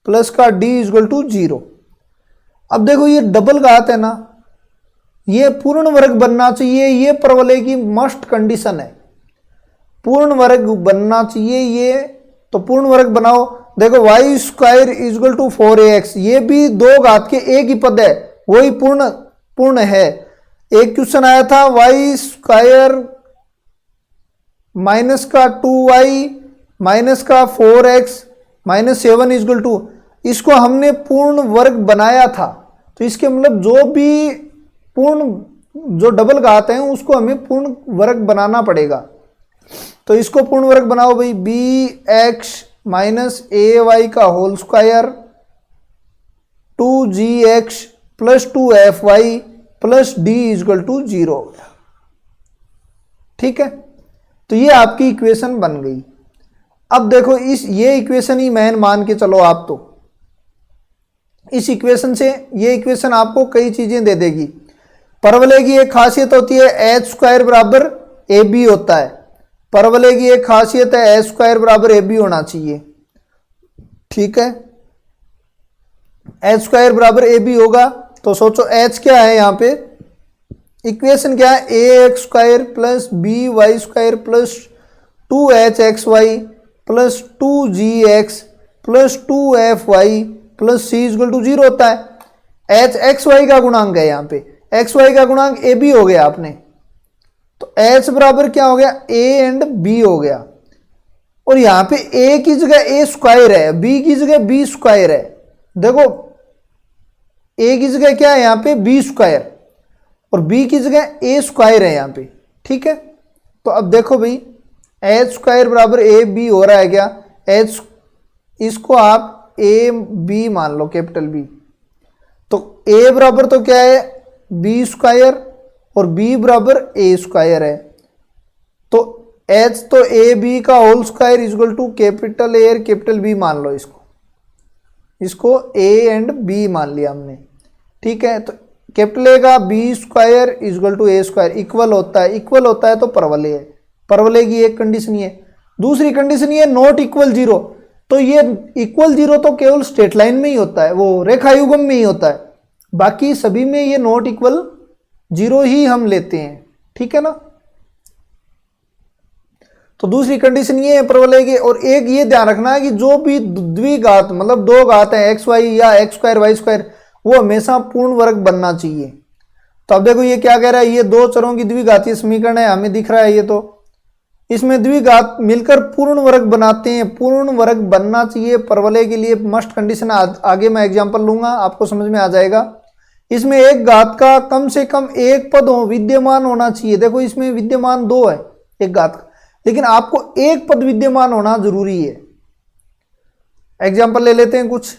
प्लस का d = 0। अब देखो ये डबल घात है ना, ये पूर्ण वर्ग बनना चाहिए, ये परवलय की मस्ट कंडीशन है, पूर्ण वर्ग बनना चाहिए ये, तो पूर्ण वर्ग बनाओ। देखो y² = 4ax, ये भी दो घात के एक ही पद है, वही पूर्ण है। एक क्वेश्चन आया था y² माइनस का 2y माइनस का 4x -7 = 2, इसको हमने पूर्ण वर्ग बनाया था, तो इसके मतलब जो भी जो डबल घात हैं उसको हमें पूर्ण वर्ग बनाना पड़ेगा। तो इसको पूर्ण वर्ग बनाओ भाई, bx - ay का whole square 2gx + 2fy + d = 0, ठीक है, तो ये आपकी इक्वेशन बन गई। अब देखो ये इक्वेशन ही मैन मान के चलो आप, तो इस इक्वेशन से ये इक्वेशन आपको कई चीजें दे देगी। परवलय की एक खासियत होती है h² = ab होता है, परवलय की एक खासियत है h² = ab होना चाहिए, ठीक है, h² = ab होगा, तो सोचो h क्या है यहाँ पे, इक्वेशन क्या है ax² + by² + 2hxy + 2gx + 2fy + c = 0 होता है। hxy का गुणांक है यहाँ पे, xy का गुणांक ab हो गया आपने, तो h बराबर क्या हो गया a एंड b हो गया, और यहाँ पे a की जगह a² है, b की जगह b² है। देखो a की जगह क्या है यहाँ पे b² और b की जगह a² है यहाँ पे, ठीक है। तो अब देखो भाई h² = ab हो रहा है क्या, h इसको आप ए बी मान लो, कैपिटल बी। तो ए बराबर तो क्या है, बी स्क्वायर, और बी बराबर ए स्क्वायर है। तो एच तो ए बी का whole square equal to capital A और कैपिटल बी मान लो इसको ए एंड बी मान लिया हमने, ठीक है। तो कैपिटल ए का B square equal to A square equal होता है तो परवलय है। परवलय की एक कंडीशन ये, दूसरी कंडीशन ये नॉट इक्वल जीरो। तो ये इक्वल जीरो तो केवल स्ट्रेट लाइन में ही होता है, वो रेखायुगम में ही होता है, बाकी सभी में ये नॉट इक्वल जीरो ही हम लेते हैं, ठीक है ना। तो दूसरी कंडीशन ये है परवलय की। और एक ये ध्यान रखना है कि जो भी द्विघात मतलब दो घात है एक्स वाई या एक्स स्क्वायर वाई स्क्वायर, वो हमेशा पूर्ण वर्ग बनना चाहिए। तो अब देखो ये क्या कह रहा है, ये दो चरों की द्विघातीय समीकरण है, हमें दिख रहा है ये, तो इसमें द्विघात मिलकर पूर्ण वर्ग बनाते हैं, पूर्ण वर्ग बनना चाहिए परवलय के लिए। मस्ट कंडीशन आगे मैं एग्जांपल लूंगा, आपको समझ में आ जाएगा। इसमें एक घात का कम से कम एक पद हो विद्यमान होना चाहिए। देखो इसमें विद्यमान दो है एक घात का, लेकिन आपको एक पद विद्यमान होना जरूरी है। एग्जाम्पल ले लेते हैं कुछ।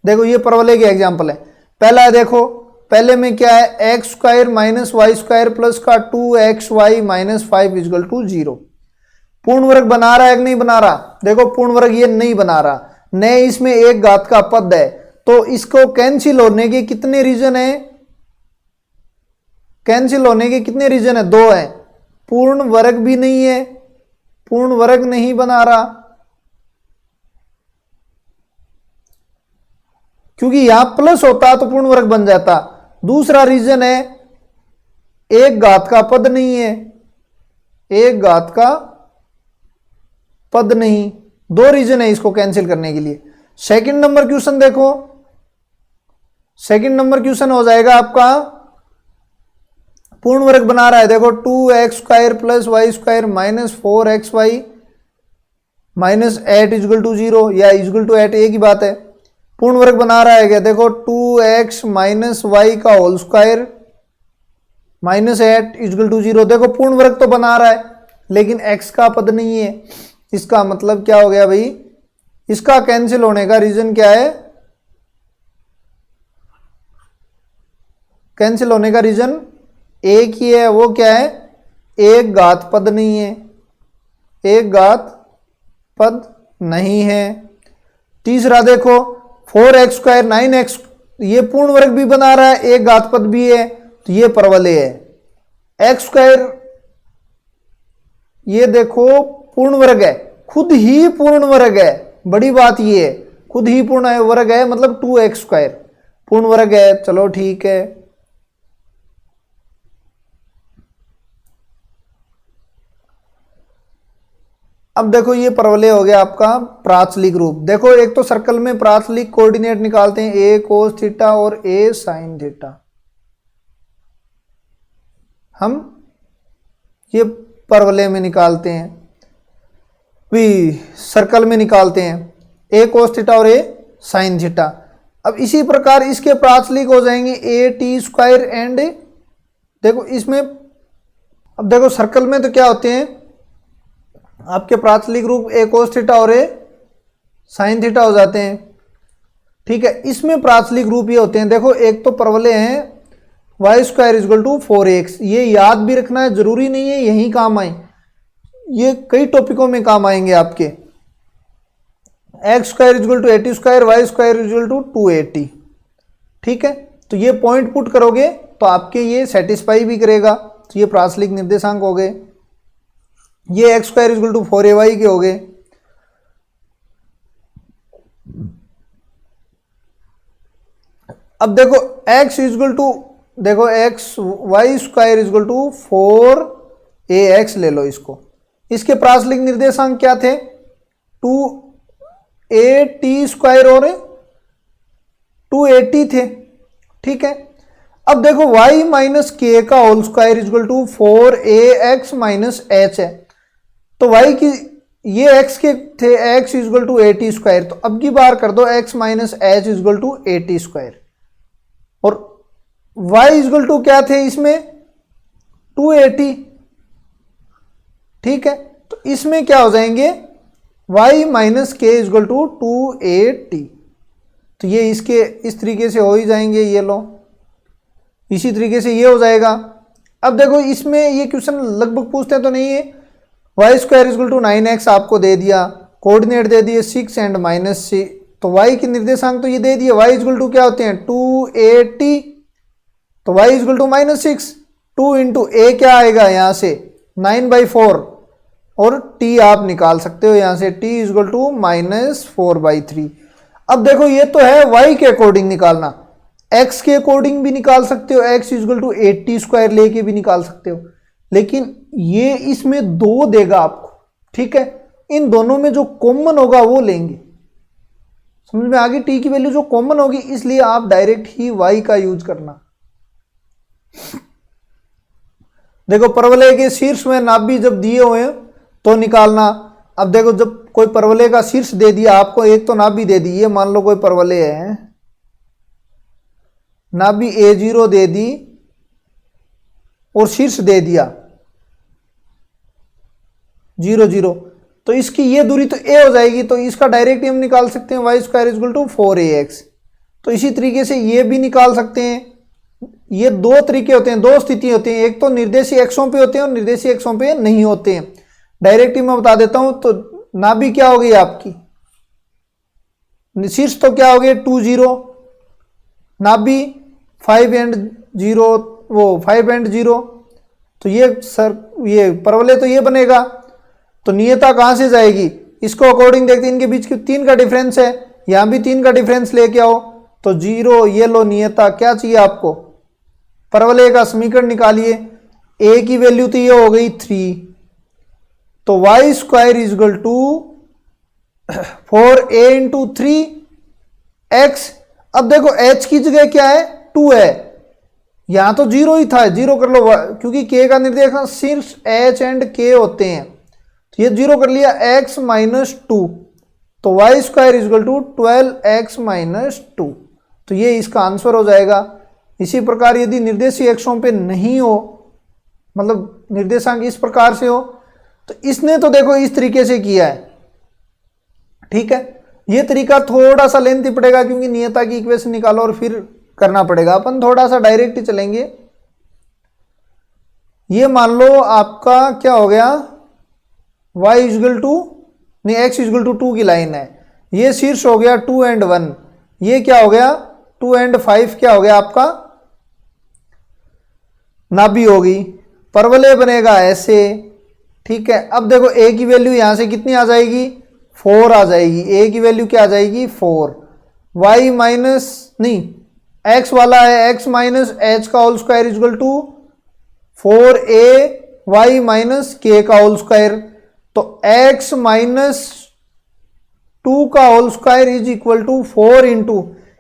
देखो ये परवलय के एग्जाम्पल है। पहला है, देखो पहले में क्या है, X square minus Y square plus का 2xy माइनस 5 इजल टू 0। पूर्ण वर्ग बना रहा है कि नहीं बना रहा, देखो पूर्ण वर्ग ये नहीं बना रहा, नए इसमें एक घात का पद है। तो इसको कैंसिल होने के कितने रीजन है, कैंसिल होने के कितने रीजन है, दो है। पूर्ण वर्ग भी नहीं है, पूर्ण वर्ग नहीं बना रहा, क्योंकि यहां प्लस होता तो पूर्ण वर्ग बन जाता। दूसरा रीजन है एक घात का पद नहीं है, एक घात का पद नहीं। दो रीजन है इसको कैंसिल करने के लिए। सेकंड नंबर क्वेश्चन देखो, सेकंड नंबर क्वेश्चन हो जाएगा आपका, पूर्ण वर्ग बना रहा है। देखो 2x square plus Y square minus 4xy minus 8 equal to 0 या इजल टू 8 एक ही बात है। पूर्ण वर्ग बना रहा है क्या, देखो 2x माइनस वाई का whole square minus 8 equal to 0। देखो पूर्ण वर्ग तो बना रहा है लेकिन x का पद नहीं है। इसका मतलब क्या हो गया भाई, इसका कैंसिल होने का रीजन क्या है, कैंसिल होने का रीजन एक ही है, वो क्या है, एक घात पद नहीं है, एक घात पद नहीं है। तीसरा देखो 4x स्क्वायर 9x, ये पूर्ण वर्ग भी बना रहा है, एक घात पद भी है, तो ये परवलय है। x स्क्वायर ये देखो पूर्ण वर्ग है, खुद ही पूर्ण वर्ग है, बड़ी बात ये है खुद ही पूर्ण वर्ग है, मतलब 2x स्क्वायर पूर्ण वर्ग है, चलो ठीक है। अब देखो ये परवलय हो गया आपका प्राचलिक रूप। देखो एक तो सर्कल में प्राचलिक कोऑर्डिनेट निकालते हैं, a कोस थीटा और a साइन थीटा। हम ये परवलय में निकालते हैं, भी सर्कल में निकालते हैं, a कोस थीटा और a साइन थीटा। अब इसी प्रकार इसके प्राचलिक हो जाएंगे a t स्क्वायर एंड, देखो इसमें अब देखो सर्कल में तो क्या होते हैं आपके प्राचलिक रूप a कोस थीटा और a साइन थीटा हो जाते हैं, ठीक है। इसमें प्राचलिक रूप ये होते हैं, देखो एक तो परवलय है Y square equal to 4x, ये याद भी रखना है, जरूरी नहीं है यही काम आए, ये कई टॉपिकों में काम आएंगे आपके। X square equal to 80 square, Y square equal to 280, ठीक है। तो ये पॉइंट पुट करोगे तो आपके ये सेटिस्फाई भी करेगा, तो ये प्राचलिक निर्देशांक हो गए। ये x square equal to 4ay के हो गए। अब देखो x इजल टू, देखो X Y square equal to 4ax ले लो इसको, इसके प्राचलिक निर्देशांक क्या थे, 2at स्क्वायर और 280 थे, ठीक है। अब देखो y माइनस के का whole square equal to 4ax minus h है, तो y की ये x के थे x इजल टू 80 स्क्वायर, तो अब की बार कर दो x minus h equal to 80 square, और y इजल टू क्या थे इसमें 280, ठीक है। तो इसमें क्या हो जाएंगे y माइनस के इजल टू 280, तो ये इसके इस तरीके से हो ही जाएंगे, ये लो इसी तरीके से ये हो जाएगा। अब देखो इसमें ये क्वेश्चन लगभग पूछते तो नहीं है, Y square equal to 9x आपको दे दिया, कोऑर्डिनेट दे दिए 6 एंड -6, तो y के निर्देशांक तो ये दे दिए, y इक्वल टू क्या होते हैं 2a t, तो y equal to -6, 2 into a क्या आएगा यहाँ से 9/4, और t आप निकाल सकते हो यहाँ से, t इक्वल टू -4/3। अब देखो ये तो है y के अकॉर्डिंग निकालना, x के अकॉर्डिंग भी निकाल सकते हो, x इक्वल टू 80² लेके भी निकाल सकते हो, लेकिन ये इसमें 2 देगा आपको, ठीक है। इन दोनों में जो कॉमन होगा वो लेंगे, समझ में आ गई, t की वैल्यू जो कॉमन होगी, इसलिए आप डायरेक्ट ही y का यूज करना। देखो परवलय के शीर्ष में नाभि जब दिए हुए हैं तो निकालना। अब देखो जब कोई परवलय का शीर्ष दे दिया आपको, एक तो नाभि दे दी, ये मान लो कोई परवलय है, नाभि A0 दे दी और शीर्ष दे दिया 0 0, तो इसकी ये दूरी तो a हो जाएगी, तो इसका डायरेक्ट हम निकाल सकते हैं y square equal to 4ax। तो इसी तरीके से ये भी निकाल सकते हैं। ये 2 तरीके होते हैं, 2 स्थिति होती हैं, एक तो निर्देशी एक्सों पे होते हैं और निर्देशी एक्सों पे नहीं होते हैं। डायरेक्ट ही मैं बता देता हूं, तो नाभि क्या हो गई आपकी, शीर्ष तो क्या हो गए 2 0, नाभि 5 एंड 0, वो 5 एंड 0, तो ये परवलय तो ये बनेगा। तो नियता कहां से जाएगी, इसको अकॉर्डिंग देखते हैं, इनके बीच की 3 का डिफरेंस है, यहां भी 3 का डिफरेंस लेके आओ, तो 0, ये लो नियता, क्या चाहिए आपको, परवलय का समीकरण निकालिए, a की वैल्यू तो ये हो गई 3, तो y square is equal to 4a into 3x। अब देखो h की जगह क्या है 2 है, यहां तो 0 ही था, 0 कर लो, क्योंकि k का निर्देशांक सिर्फ h एंड k होते हैं, तो ये 0 कर लिया, x माइनस 2, तो y square is equal to 12x minus 2, तो ये इसका आंसर हो जाएगा। इसी प्रकार यदि निर्देशीय अक्षों पे नहीं हो, मतलब निर्देशांक इस प्रकार से हो, तो इसने तो देखो इस तरीके से किया है, ठीक है। ये तरीका थोड़ा सा लेंथी पड़ेगा, क्योंकि नियता की इक्वेशन निकालो और फिर करना पड़ेगा, अपन थोड़ा सा डायरेक्ट ही चलेंगे। ये मान लो आपका क्या हो गया, y इक्वल टू नहीं x इक्वल टू 2 की लाइन है, ये शीर्ष हो गया 2 एंड 1, ये क्या हो गया 2 एंड 5, क्या हो गया आपका नाभि होगी, परवलय बनेगा ऐसे, ठीक है। अब देखो a की वैल्यू यहां से कितनी आ जाएगी 4 आ जाएगी, a की वैल्यू क्या आ जाएगी 4, y माइनस नहीं x वाला है, x माइनस h का whole square equal to 4a y minus k का होल स्क्वायर, तो x माइनस 2 का whole square is equal to 4 into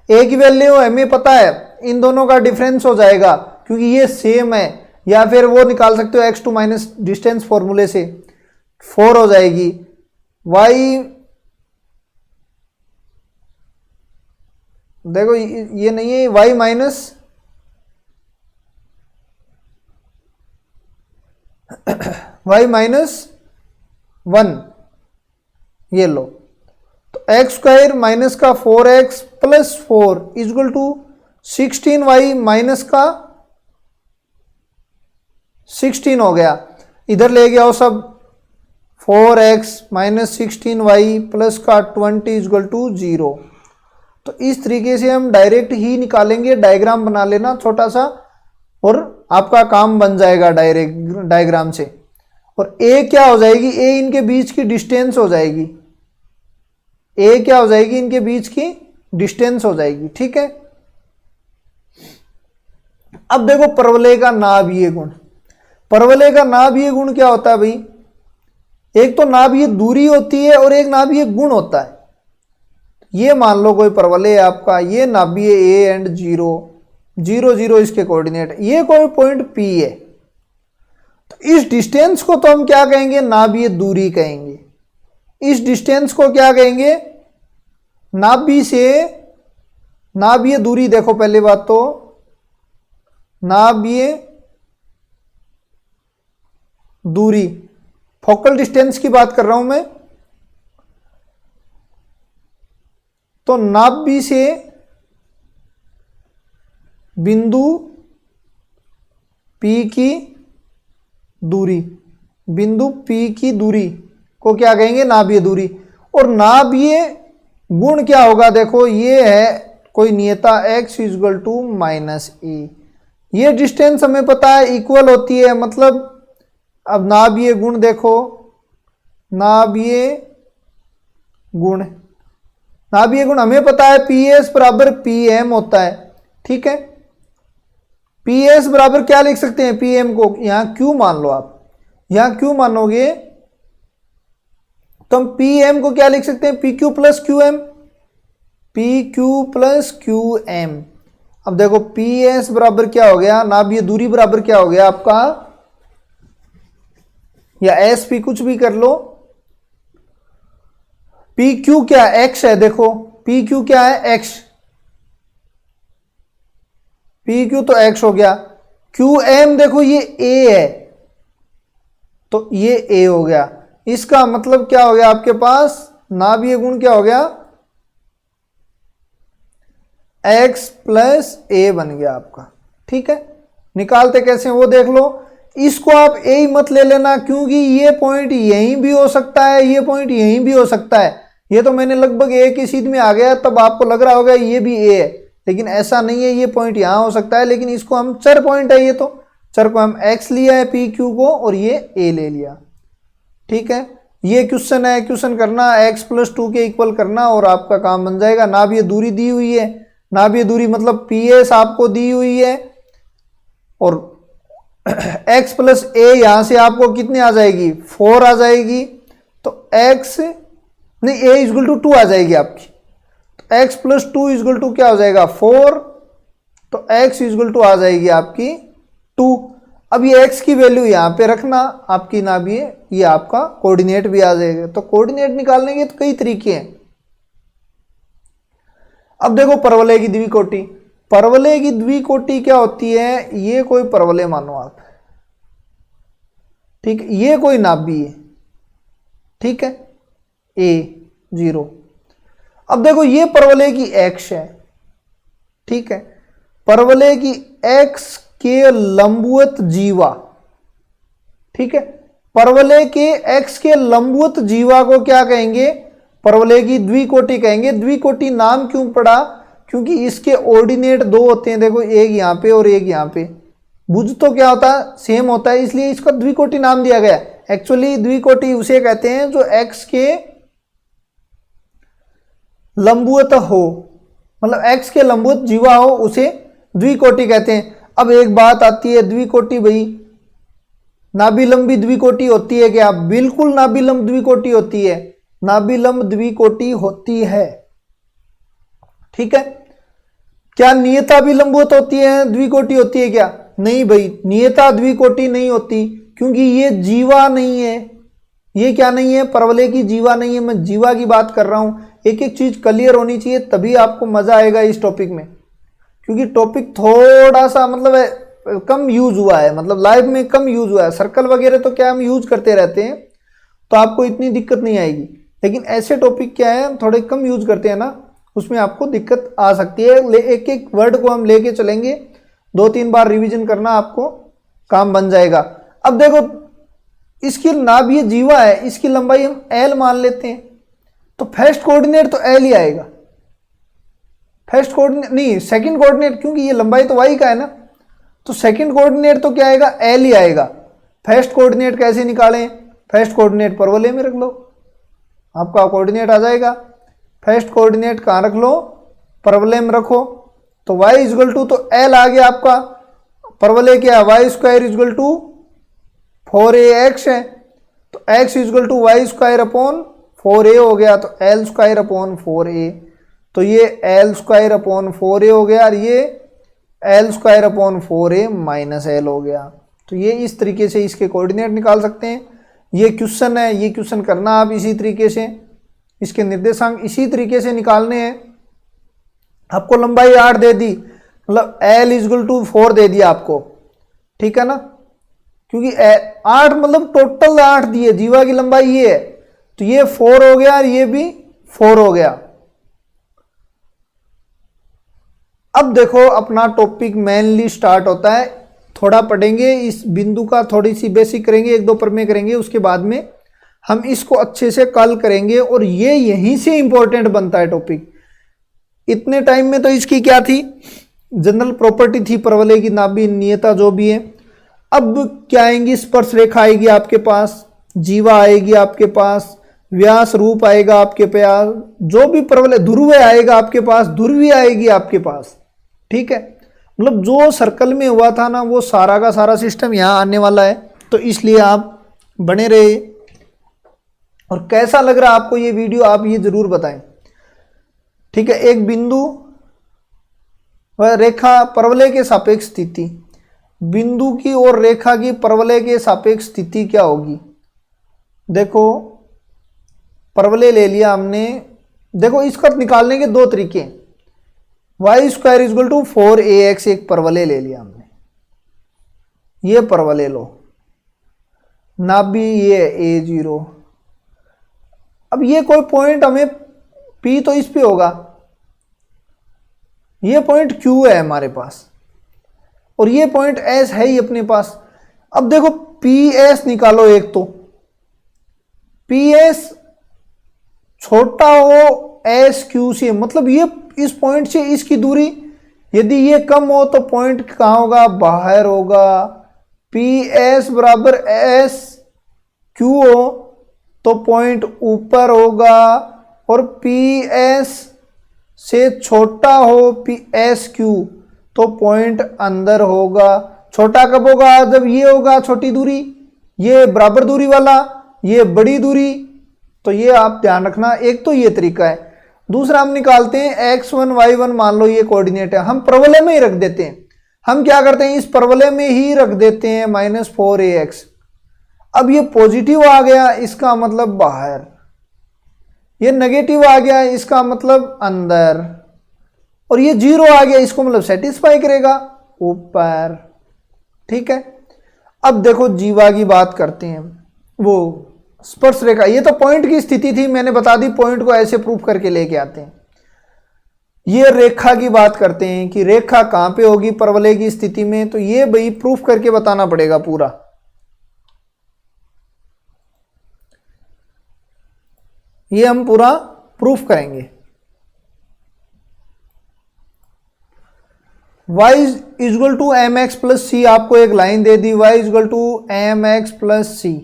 a की वैल्यू हमें पता है, इन दोनों का डिफरेंस हो जाएगा क्योंकि ये सेम है, या फिर वो निकाल सकते हो x2 माइनस डिस्टेंस फॉर्मूले से, 4 हो जाएगी, y देखो ये नहीं है, y माइनस y माइनस 1, ये लो, तो x स्क्वायर माइनस का 4x plus 4 equal to 16y minus का 16 हो गया, इधर ले गया हो सब, 4x माइनस 16y प्लस का 20 इक्वल टू 0। तो इस तरीके से हम डायरेक्ट ही निकालेंगे, डायग्राम बना लेना छोटा सा और आपका काम बन जाएगा डायरेक्ट डायग्राम से। और a क्या हो जाएगी, a इनके बीच की डिस्टेंस हो जाएगी, a क्या हो जाएगी इनके बीच की डिस्टेंस हो जाएगी, ठीक है। अब देखो परवलय का नाभीय गुण, परवलय का नाभीय गुण क्या होता है भाई, एक तो नाभीय दूरी होती है और एक नाभीय गुण होता है। ये मान लो कोई परवलय है आपका, ये नाभीय a एंड 0 0 0 इसके कोऑर्डिनेट, ये कोई पॉइंट P है, तो इस डिस्टेंस को तो हम क्या कहेंगे नाभीय दूरी कहेंगे, इस डिस्टेंस को क्या कहेंगे नाभि से, नाभीय दूरी देखो पहली बात तो नाभीय दूरी, फोकल डिस्टेंस की बात कर रहा हूं मैं, तो नाभि से बिंदु P की दूरी, बिंदु P की दूरी को क्या कहेंगे, नाभीय दूरी। और नाभीय गुण क्या होगा, देखो ये है कोई नियता x इक्वल टू माइनस ए। ये डिस्टेंस हमें पता है इक्वल होती है, मतलब अब नाभीय गुण देखो, नाभीय गुण, नाभीय गुण हमें पता है PS बराबर PM होता है, ठीक है। PS बराबर क्या लिख सकते हैं, PM को यहां Q मान लो, आप यहां Q मानोगे तो हम PM को क्या लिख सकते हैं, PQ plus QM, PQ plus QM। अब देखो PS बराबर क्या हो गया, नाभीय दूरी बराबर क्या हो गया आपका, या SP कुछ भी कर लो, PQ क्या है, X है, देखो PQ क्या है, X, PQ तो X हो गया। QM देखो ये A है, तो ये A हो गया। इसका मतलब क्या हो गया आपके पास, नाभीय गुण क्या हो गया, X प्लस A बन गया आपका, ठीक है। निकालते कैसे वो देख लो। इसको आप A ही मत ले लेना, क्योंकि ये पॉइंट यहीं भी हो सकता है, ये पॉइंट यहीं भी हो सकता है। ये तो मैंने लगभग A की सीध में आ गया, तब आपको लग रहा होगा ये भी A है, लेकिन ऐसा नहीं है, ये पॉइंट यहां हो सकता है। लेकिन इसको हम चर पॉइंट है, ये तो चर को हम X लिया है PQ को, और ये A ले लिया, ठीक है। ये क्वेश्चन है, क्वेश्चन करना x प्लस 2 के इक्वल करना और आपका काम बन जाएगा। नाभीय दूरी दी हुई है, नाभीय दूरी मतलब PS आपको दी हुई है, और x प्लस a यहां से आपको कितनी आ जाएगी, 4 आ जाएगी। तो x नहीं, a इक्वल टू 2 आ जाएगी आपकी, तो x प्लस 2 इक्वल टू क्या हो जाएगा, 4, तो x इक्वल टू आ जाएगी आपकी 2। अब ये x की वैल्यू यहां पे रखना आपकी नाभीय, ये आपका कोऑर्डिनेट भी आ जाएगा। तो कोऑर्डिनेट निकालने के तो कई तरीके हैं। अब देखो परवलय की द्विकोटि, परवलय की द्विकोटि क्या होती है, ये कोई परवलय मानो आप, ठीक, ये कोई नाभीय है, ठीक है, A0। अब देखो ये परवलय की x है, ठीक है, परवलय की x के लंबवत जीवा, ठीक है, परवलय के x के लंबवत जीवा को क्या कहेंगे, परवलय की द्विकोटि कहेंगे। द्विकोटि नाम क्यों पड़ा, क्योंकि इसके ऑर्डिनेट दो होते हैं, देखो एक यहां पे और एक यहां पे, भुज तो क्या होता है, सेम होता है, इसलिए इसका द्विकोटि नाम दिया गया। एक्चुअली द्विकोटि उसे कहते हैं जो x के लंबवत हो, मतलब x के लंबवत जीवा हो, उसे द्विकोटि कहते हैं। अब एक बात आती है, द्विकोटि भाई नाभिलंबी द्विकोटि होती है क्या, बिल्कुल नाभिलंब द्विकोटि होती है, नाभिलंब द्विकोटि होती है, ठीक है। क्या नियता भी लंबवत होती है, द्विकोटि होती है क्या, नहीं भाई, नियता द्विकोटि नहीं होती, क्योंकि ये जीवा नहीं है, ये क्या नहीं है, परवलय की जीवा नहीं है। मैं जीवा की बात कर रहा हूं, एक एक चीज क्लियर होनी चाहिए, तभी आपको मजा आएगा इस टॉपिक में, क्योंकि टॉपिक थोड़ा सा मतलब कम यूज हुआ है, मतलब लाइव में कम यूज हुआ है। सर्कल वगैरह तो क्या हम यूज करते रहते हैं, तो आपको इतनी दिक्कत नहीं आएगी, लेकिन ऐसे टॉपिक क्या है थोड़े कम यूज करते हैं ना, उसमें आपको दिक्कत आ सकती है। एक एक वर्ड को हम लेके चलेंगे, 2-3 बार रिवीजन करना, आपको काम बन जाएगा। अब देखो इसकी नाभीय जीवा है, इसकी लंबाई हम L मान लेते हैं, तो फर्स्ट कोऑर्डिनेट तो L ही आएगा, फर्स्ट कोऑर्डिनेट नहीं, सेकंड कोऑर्डिनेट, क्योंकि ये लंबाई तो y का है ना, तो सेकंड कोऑर्डिनेट तो क्या आएगा, L ही आएगा। फर्स्ट कोऑर्डिनेट कैसे निकालें, फर्स्ट कोऑर्डिनेट परवलय में रख लो, आपका कोऑर्डिनेट आ जाएगा। फर्स्ट कोऑर्डिनेट कहाँ रख लो, परवलय में रखो, तो y इक्वल टू, तो L आ गया आपका, परवलय क्या है, Y square equal to 4ax है, तो x equal to Y square upon 4a हो गया, तो L स्क्वायर अपॉन 4a, तो ये L स्क्वायर अपॉन 4a हो गया, और ये L square upon 4a minus L हो गया। तो ये इस तरीके से इसके कोऑर्डिनेट निकाल सकते हैं। ये क्वेश्चन है, ये क्वेश्चन करना आप इसी तरीके से, इसके निर्देशांक इसी तरीके से निकालने हैं। आपको लंबाई 8 दे दी, मतलब L इक्वल टू 4 दे दिया आपको, ठीक है ना, क्योंकि 8 मतलब टोटल 8 दिए, जीवा की लंबाई ये है, तो ये 4 हो गया और ये भी 4 हो गया। अब देखो अपना टॉपिक मेनली स्टार्ट होता है, थोड़ा पढ़ेंगे इस बिंदु का, थोड़ी सी बेसिक करेंगे, एक दो प्रमेय करेंगे, उसके बाद में हम इसको अच्छे से कल करेंगे और ये यहीं से इंपॉर्टेंट बनता है टॉपिक। इतने टाइम में तो इसकी क्या थी, जनरल प्रॉपर्टी थी परवलय की, नाभि नियता जो भी है। अब क्या आएंगी, स्पर्श रेखा आएगी आपके पास, जीवा आएगी आपके पास, व्यास रूप आएगा आपके पास, जो भी परवलय, ध्रुव आएगा आपके पास, ध्रुवी आएगी आपके पास। ठीक है, मतलब जो सर्कल में हुआ था ना वो सारा का सारा सिस्टम यहाँ आने वाला है, तो इसलिए आप बने रहे। और कैसा लग रहा है आपको ये वीडियो, आप ये जरूर बताएं। ठीक है, एक बिंदु व रेखा परवलय के सापेक्ष स्थिति, बिंदु की और रेखा की परवलय के सापेक्ष स्थिति क्या होगी। देखो परवलय ले लिया हमने, देखो इसका निकालने के दो तरीके, Y square equal to 4ax एक परवलय ले लिया हमने, ये परवलय लो, नाभि ये a0। अब ये कोई पॉइंट हमें P तो इस पे होगा, ये पॉइंट Q है हमारे पास और ये पॉइंट S है ही अपने पास। अब देखो PS निकालो एक, तो PS छोटा हो SQ से, मतलब ये इस पॉइंट से इसकी दूरी यदि ये कम हो तो पॉइंट कहाँ होगा, बाहर होगा। PS बराबर SQ हो तो पॉइंट ऊपर होगा, और PS से छोटा हो SQ तो पॉइंट अंदर होगा। छोटा कब होगा, जब ये होगा छोटी दूरी, ये बराबर दूरी वाला, ये बड़ी दूरी। तो ये आप ध्यान रखना, एक तो ये तरीका है। दूसरा हम निकालते हैं x1 y1, मान लो ये कोऑर्डिनेट है, हम परवलय में ही रख देते हैं। हम क्या करते हैं, इस परवलय में ही रख देते हैं -4ax। अब ये पॉजिटिव आ गया, इसका मतलब बाहर, ये नेगेटिव आ गया, इसका मतलब अंदर, और ये 0 आ गया, इसको मतलब सेटिस्फाई करेगा ऊपर। ठीक है, अब देखो जीवा की बात करते हैं, वो स्पर्श रेखा, ये तो पॉइंट की स्थिति थी, मैंने बता दी, पॉइंट को ऐसे प्रूफ करके लेके आते हैं। ये रेखा की बात करते हैं कि रेखा कहां पे होगी परवलय की स्थिति में, तो ये भाई प्रूफ करके बताना पड़ेगा पूरा। ये हम पूरा प्रूफ करेंगे। y equal to mx plus C, आपको एक लाइन दे दी, y equal to mx plus C,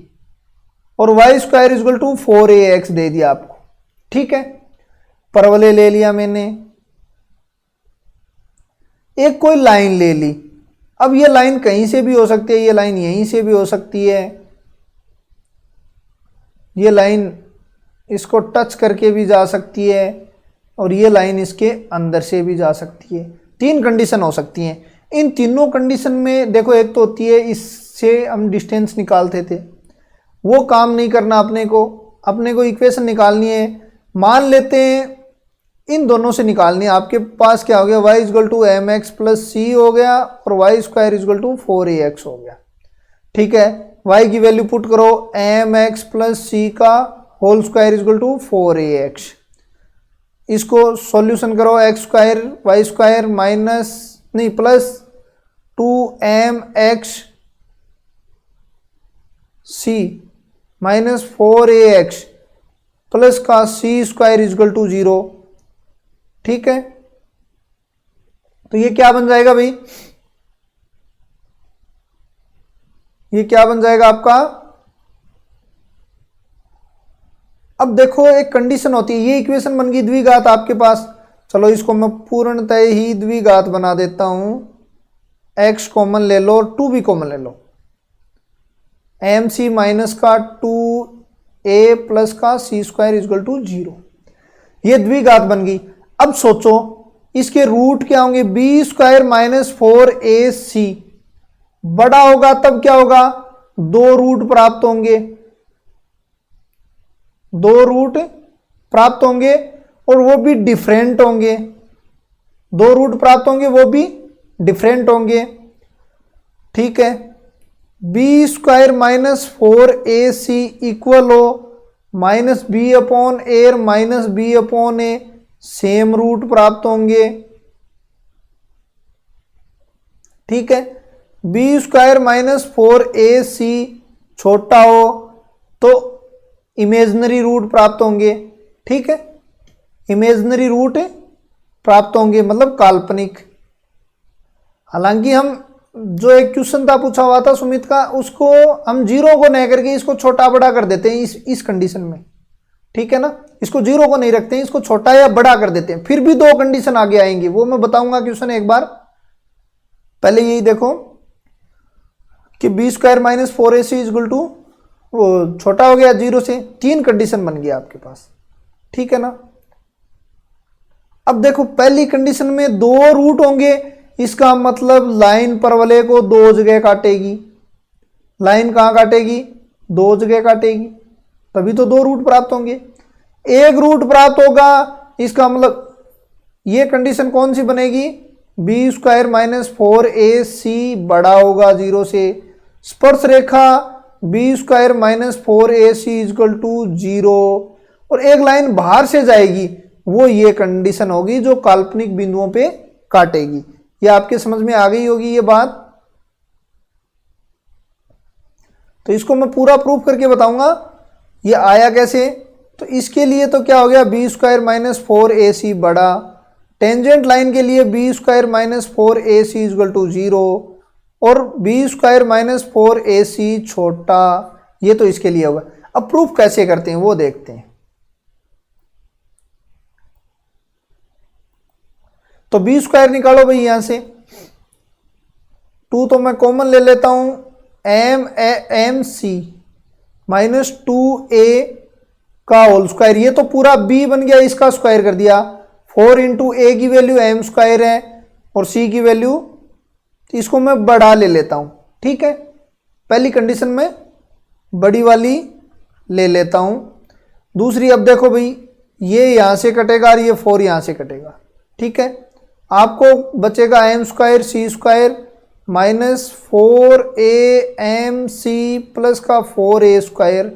और y square equal to 4ax दे दिया आपको। ठीक है, परवलय ले लिया मैंने, एक कोई लाइन ले ली। अब ये लाइन कहीं से भी हो सकती है, ये लाइन यहीं से भी हो सकती है, ये लाइन इसको टच करके भी जा सकती है, और ये लाइन इसके अंदर से भी जा सकती है। तीन कंडीशन हो सकती हैं। इन तीनों कंडीशन में देखो, एक तो होती है इससे हम डिस्टेंस निकालते थे, वो काम नहीं करना अपने को इक्वेशन निकालनी है। मान लेते हैं इन दोनों से निकालनी है। आपके पास क्या हो गया, y equal to mx plus C हो गया, और y square equal to 4ax हो गया। ठीक है, y की वैल्यू पुट करो, mx प्लस सी का whole square equal to 4ax, इसको सॉल्यूशन करो, x square y square minus नहीं प्लस 2mx सी माइनस 4ax प्लस का सी स्क्वायर इजल टू 0। ठीक है, तो ये क्या बन जाएगा भाई, ये क्या बन जाएगा आपका। अब देखो एक कंडीशन होती है, ये इक्वेशन बन गई द्विघात आपके पास। चलो इसको मैं पूर्णतः ही द्विघात बना देता हूं, x कॉमन ले लो और 2 भी कॉमन ले लो, mc माइनस का 2a प्लस का सी स्क्वायर इजल टू 0, ये द्विघात बन गई। अब सोचो इसके रूट क्या होंगे, बी स्क्वायर माइनस 4ac, बड़ा होगा तब क्या होगा, 2 रूट प्राप्त होंगे, 2 रूट प्राप्त होंगे, और वो भी डिफरेंट होंगे, 2 रूट प्राप्त होंगे, वो भी डिफरेंट होंगे। ठीक है, B square minus 4ac equal हो minus B upon A minus B upon A, same root प्राप्त होंगे। ठीक है। बी स्क्वायर माइनस 4ac छोटा हो तो इमेजिनरी रूट प्राप्त होंगे, ठीक है, इमेजिनरी रूट प्राप्त होंगे मतलब काल्पनिक। हालांकि हम जो एक क्वेश्चन था पूछा हुआ था सुमित का, उसको हम जीरो को नहीं करके इसको छोटा बड़ा कर देते हैं इस कंडीशन में, ठीक है ना, इसको जीरो को नहीं रखते हैं, इसको छोटा या बड़ा कर देते हैं, फिर भी दो कंडीशन आगे आएंगी, वो मैं बताऊंगा क्वेश्चन एक बार। पहले यही देखो कि B square minus 4ac equal to वो छोटा हो गया जीरो से, तीन कंडीशन बन गया आपके पास, ठीक है ना। अब देखो पहली कंडीशन में दो रूट होंगे, इसका मतलब लाइन परवलय को दो जगह काटेगी, लाइन कहां काटेगी, दो जगह काटेगी, तभी तो दो रूट प्राप्त होंगे। एक रूट प्राप्त होगा, इसका मतलब ये कंडीशन कौन सी बनेगी, बी स्क्वायर माइनस 4ac बड़ा होगा जीरो से, स्पर्श रेखा B square minus 4ac equal to zero, और एक लाइन बाहर से जाएगी, वो ये कंडीशन होगी जो काल्पनिक बिंदुओं पे काटेगी। ये आपके समझ में आ गई होगी ये बात। तो इसको मैं पूरा प्रूफ करके बताऊंगा ये आया कैसे। तो इसके लिए तो क्या हो गया, बी स्क्वायर माइनस 4ac बड़ा, टेंजेंट लाइन के लिए B square minus 4ac equal to zero, और बी स्क्वायर माइनस 4ac छोटा, ये तो इसके लिए होगा। अब प्रूफ कैसे करते हैं वो देखते हैं। तो बी स्क्वायर निकालो भाई, यहां से 2 तो मैं कॉमन ले लेता हूं, एम सी माइनस 2a का होल स्क्वायर, ये तो पूरा b बन गया, इसका स्क्वायर कर दिया, 4 इंटू ए की वैल्यू m स्क्वायर है और c की वैल्यू, इसको मैं बड़ा ले लेता हूं, ठीक है, पहली कंडीशन में बड़ी वाली ले लेता हूं। दूसरी, अब देखो भाई ये यहां से कटेगा और ये 4 यहां से कटेगा, ठीक है, आपको बचेगा m square c square minus 4am c plus का 4a स्क्वायर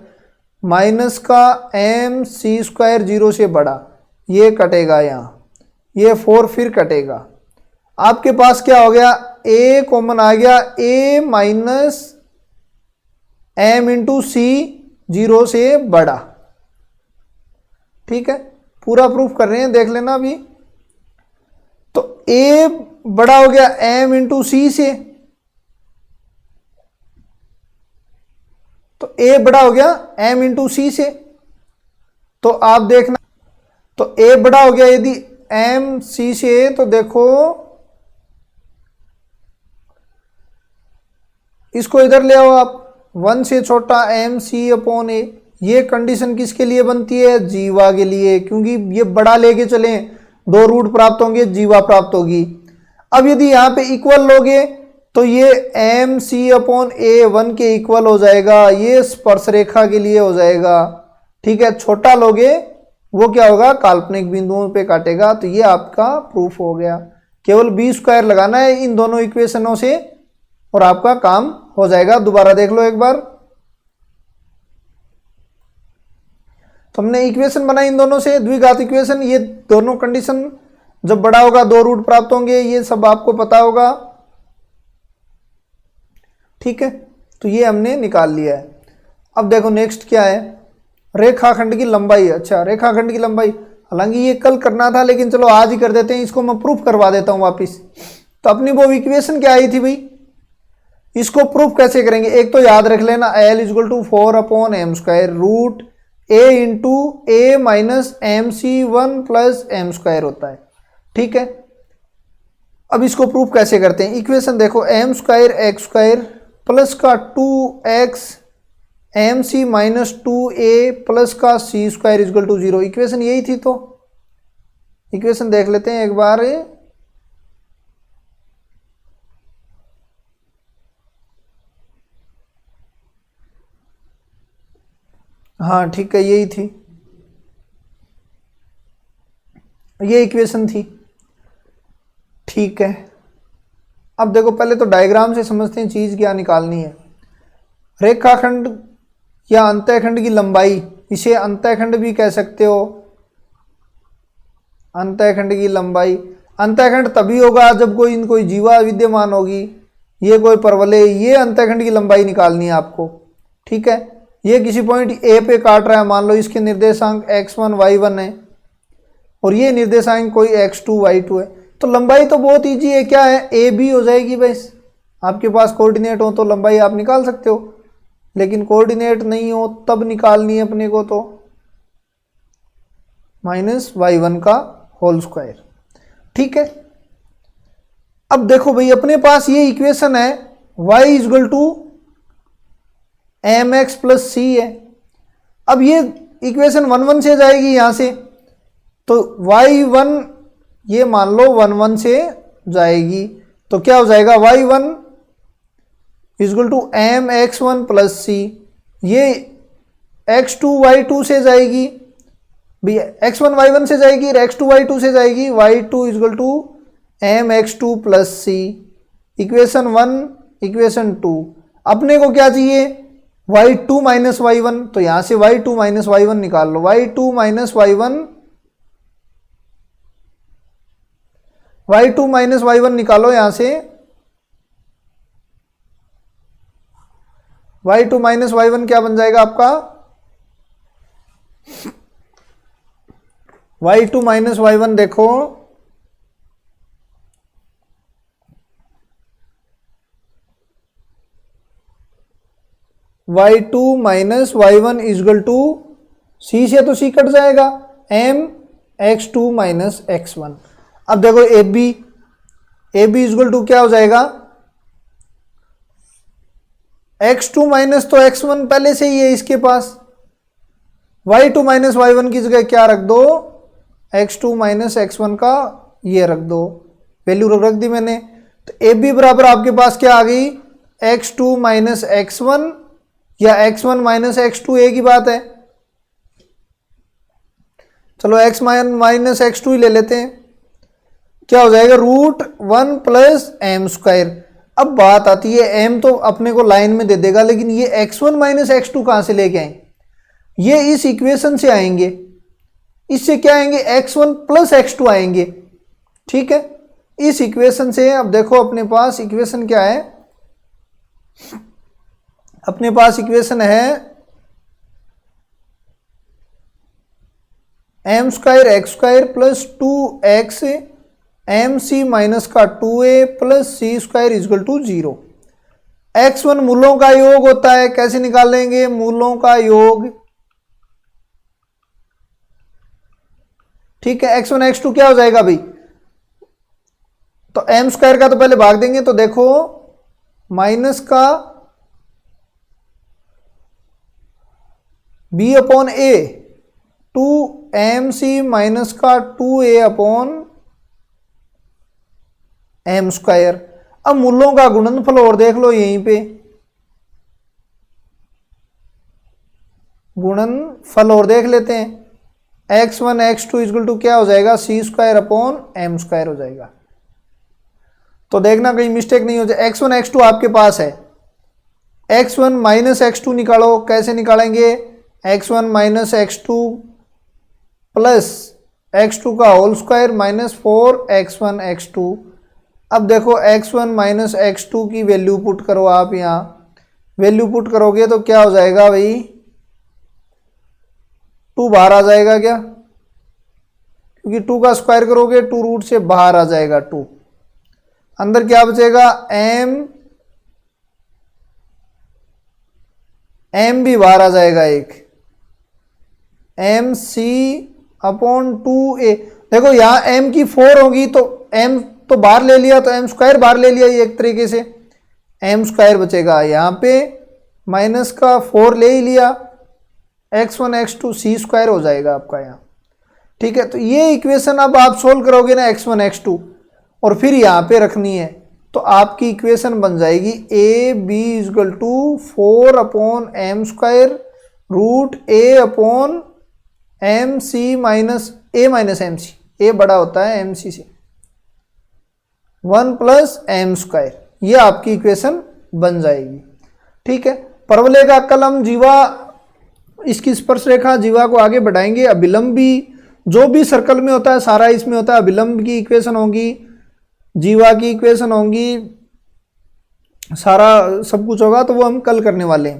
माइनस का m c स्क्वायर जीरो से बड़ा, ये कटेगा यहाँ, ये 4 फिर कटेगा, आपके पास क्या हो गया, a कॉमन आ गया, a minus m into C zero से बड़ा, ठीक है, पूरा प्रूफ कर रहे हैं, देख लेना अभी। तो a बड़ा हो गया m इंटू सी से, तो a बड़ा हो गया m इंटू सी से, तो आप देखना, तो a बड़ा हो गया यदि m c से, तो देखो इसको इधर ले आओ आप, 1 से छोटा m c अपॉन a, ये कंडीशन किसके लिए बनती है, जीवा के लिए, क्योंकि ये बड़ा लेके चले, दो रूट प्राप्त होंगे, जीवा प्राप्त होगी। अब यदि यहाँ पे इक्वल लोगे तो ये एम सी अपॉन ए 1 के इक्वल हो जाएगा, ये स्पर्श रेखा के लिए हो जाएगा, ठीक है, छोटा लोगे वो क्या होगा, काल्पनिक बिंदुओं पे काटेगा। तो ये आपका प्रूफ हो गया, केवल बी स्क्वायर लगाना है इन दोनों इक्वेशनों से और आपका काम हो जाएगा। दोबारा देख लो एक बार, तो हमने इक्वेशन बनाई इन दोनों से, द्विघात इक्वेशन, ये दोनों कंडीशन जब बड़ा होगा दो रूट प्राप्त होंगे, ये सब आपको पता होगा, ठीक है, तो ये हमने निकाल लिया है। अब देखो नेक्स्ट क्या है, रेखाखंड की लंबाई। अच्छा, रेखाखंड की लंबाई, हालांकि ये कल करना था लेकिन चलो आज ही कर देते हैं, इसको मैं प्रूफ करवा देता हूं वापिस। तो अपनी वो इक्वेशन क्या आई थी भाई, इसको प्रूफ कैसे करेंगे, एक तो याद रख लेना, L equal to 4 upon M square root a into A minus M C 1 plus M square होता है, ठीक है। अब इसको प्रूफ कैसे करते हैं, इक्वेशन देखो, M square X square plus का 2x M C minus 2a plus का C square equal to 0, equation यही थी। तो इक्वेशन देख लेते हैं एक बार, हाँ ठीक है, यही थी, ये इक्वेशन थी, ठीक है। अब देखो पहले तो डायग्राम से समझते हैं चीज क्या निकालनी है। रेखाखंड या अंतःखंड की लंबाई, इसे अंतःखंड भी कह सकते हो, अंतःखंड की लंबाई। अंतःखंड तभी होगा जब कोई जीवा विद्यमान होगी। ये कोई परवलय, ये अंतःखंड की लंबाई निकालनी है आपको, ठीक है। ये किसी पॉइंट ए पे काट रहा है, मान लो इसके निर्देशांक x1 y1 है और ये निर्देशांक कोई x2 y2 है, तो लंबाई तो बहुत ईजी है, क्या है, ए बी हो जाएगी। बस आपके पास कोऑर्डिनेट हो तो लंबाई आप निकाल सकते हो, लेकिन कोऑर्डिनेट नहीं हो तब निकालनी है अपने को, तो -y1 का होल स्क्वायर, ठीक है। अब देखो भाई अपने पास ये इक्वेशन है y equal to mx plus C है। अब ये इक्वेशन 1 1 से जाएगी यहाँ से, तो y1 ये मान लो 1 1 से जाएगी, तो क्या हो जाएगा y1 equal to mx1 plus सी। ये x2 y2 से जाएगी, x1 y1 से जाएगी, x2 y2 से जाएगी, y2 equal to mx2 plus C. Equation 1 equation 2। अपने को क्या चाहिए, y2 माइनस y1, तो यहां से y2 माइनस y1 निकाल लो, y2 माइनस y1 निकालो यहां से, y2 माइनस y1 क्या बन जाएगा आपका, y2 माइनस y1 देखो y2 minus y1 is equal to सी से तो सी कट जाएगा, m x2 माइनस x1। अब देखो ए बी इजगल टू क्या हो जाएगा, x2 माइनस तो x1 पहले से ही है इसके पास, y2 माइनस y1 की जगह क्या रख दो, x2 माइनस x1 का ये रख दो, वैल्यू रख दी मैंने। तो ए बी बराबर आपके पास क्या आ गई, x2 माइनस x1 या x1 माइनस x2 एक ही बात है। चलो x माइनस x2 ही ले लेते हैं, क्या हो जाएगा √1 प्लस एम स्क्वायर। अब बात आती है m तो अपने को लाइन में दे देगा, लेकिन ये x1 माइनस x2 कहां से लेके आए, ये इस इक्वेशन से आएंगे, इससे क्या आएंगे x1 प्लस x2 आएंगे, ठीक है, इस इक्वेशन से। अब देखो अपने पास इक्वेशन क्या है, अपने पास इक्वेशन है M square X square plus 2x M C minus का 2a plus C square equal to 0। x1 मूलों का योग होता है, कैसे निकालेंगे, मूलों का योग, ठीक है। x1 x2 क्या हो जाएगा भाई, तो एम स्क्वायर का तो पहले भाग देंगे, तो देखो माइनस का b अपॉन ए 2mc माइनस का 2a अपॉन एम स्क्वायर। अब मूलों का गुणनफल और देख लो यहीं पे, गुणनफल और देख लेते हैं, x1 x2 इक्वल टू क्या हो जाएगा, सी स्क्वायर अपॉन एम स्क्वायर हो जाएगा। तो देखना कहीं मिस्टेक नहीं हो जाए, x1 x2 आपके पास है, x1 माइनस x2 निकालो, कैसे निकालेंगे, x1 minus x2 plus x2 का whole square minus 4x1 x2। अब देखो x1 माइनस x2 की वैल्यू पुट करो आप, यहाँ वैल्यू पुट करोगे तो क्या हो जाएगा भाई, 2 बाहर आ जाएगा क्या, क्योंकि 2 का स्क्वायर करोगे 2 रूट से बाहर आ जाएगा 2, अंदर क्या बचेगा m भी बाहर आ जाएगा, एक एम सी अपॉन 2a। देखो यहाँ m की 4 होगी तो m तो बाहर ले लिया, तो m स्क्वायर बाहर ले लिया, ये एक तरीके से m स्क्वायर बचेगा, यहाँ पे माइनस का 4 ले ही लिया, x1 x2 सी स्क्वायर हो जाएगा आपका यहाँ, ठीक है। तो ये इक्वेशन अब आप सोल्व करोगे ना x1 x2 और फिर यहाँ पे रखनी है, तो आपकी इक्वेशन बन जाएगी A B equal to 4 upon M square root A upon M C minus A minus M C, A बड़ा होता है एम सी से, 1 प्लस एम स्क्वायर, ये आपकी इक्वेशन बन जाएगी, ठीक है। परवलय का कलम जीवा, इसकी स्पर्श रेखा जीवा को आगे बढ़ाएंगे, अभिलंबी जो भी सर्कल में होता है सारा इसमें होता है। अभिलंब की इक्वेशन होगी, जीवा की इक्वेशन होंगी, सारा सब कुछ होगा, तो वो हम कल करने वाले हैं।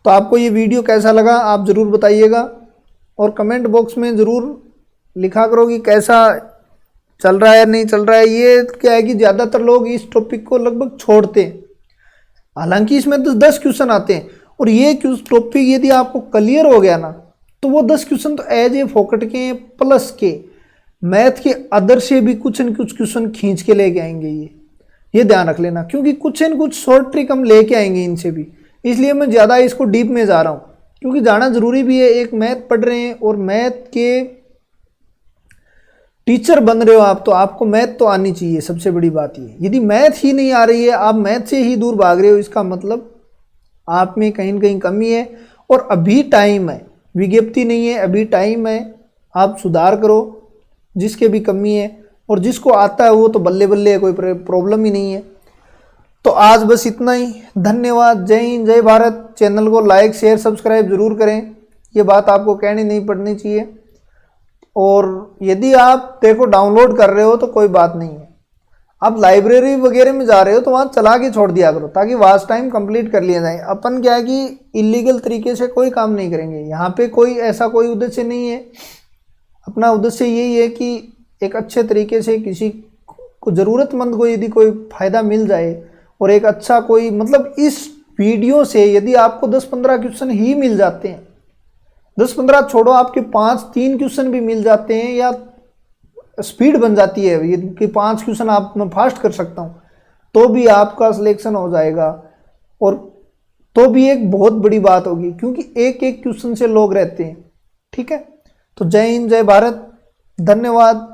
तो आपको ये वीडियो कैसा लगा आप ज़रूर बताइएगा, और कमेंट बॉक्स में ज़रूर लिखा करो कि कैसा चल रहा है नहीं चल रहा है। ये क्या है कि ज़्यादातर लोग इस टॉपिक को लगभग छोड़ते हैं, हालांकि इसमें तो 10 क्वेश्चन आते हैं, और ये टॉपिक यदि आपको क्लियर हो गया ना, तो वो 10 क्वेश्चन तो एज ए फोकट के प्लस के मैथ के अदर से भी कुछ न कुछ क्वेश्चन खींच के लेके आएंगे। ये ध्यान रख लेना, क्योंकि कुछ न कुछ शॉर्ट ट्रिक हम लेके आएंगे इनसे भी, इसलिए मैं ज़्यादा इसको डीप में जा रहा हूँ, क्योंकि जाना जरूरी भी है। एक मैथ पढ़ रहे हैं और मैथ के टीचर बन रहे हो आप, तो आपको मैथ तो आनी चाहिए, सबसे बड़ी बात ये। यदि मैथ ही नहीं आ रही है, आप मैथ से ही दूर भाग रहे हो, इसका मतलब आप में कहीं न कहीं कमी है। और अभी टाइम है, विज्ञप्ति नहीं है, अभी टाइम है, आप सुधार करो जिसके भी कमी है, और जिसको आता है वो तो बल्ले बल्ले है, कोई प्रॉब्लम ही नहीं है। तो आज बस इतना ही, धन्यवाद, जय हिंद, जय भारत। चैनल को लाइक शेयर सब्सक्राइब जरूर करें, ये बात आपको कहनी नहीं पड़नी चाहिए। और यदि आप देखो डाउनलोड कर रहे हो तो कोई बात नहीं है, आप लाइब्रेरी वगैरह में जा रहे हो तो वहाँ चला के छोड़ दिया करो, ताकि वास्ट टाइम कंप्लीट कर लिया जाए। अपन क्या है कि इलीगल तरीके से कोई काम नहीं करेंगे, यहाँ पे कोई ऐसा कोई उद्देश्य नहीं है। अपना उद्देश्य यही है कि एक अच्छे तरीके से किसी को, ज़रूरतमंद को यदि कोई फ़ायदा मिल जाए, और एक अच्छा कोई, मतलब इस वीडियो से यदि आपको 10-15 क्वेश्चन ही मिल जाते हैं, 10-15 छोड़ो, आपके 5-3 क्वेश्चन भी मिल जाते हैं, या स्पीड बन जाती है ये कि 5 क्वेश्चन आप मैं फास्ट कर सकता हूँ, तो भी आपका सिलेक्शन हो जाएगा, और तो भी एक बहुत बड़ी बात होगी, क्योंकि एक एक क्वेश्चन से लोग रहते हैं। ठीक है, तो जय हिंद, जय भारत, धन्यवाद।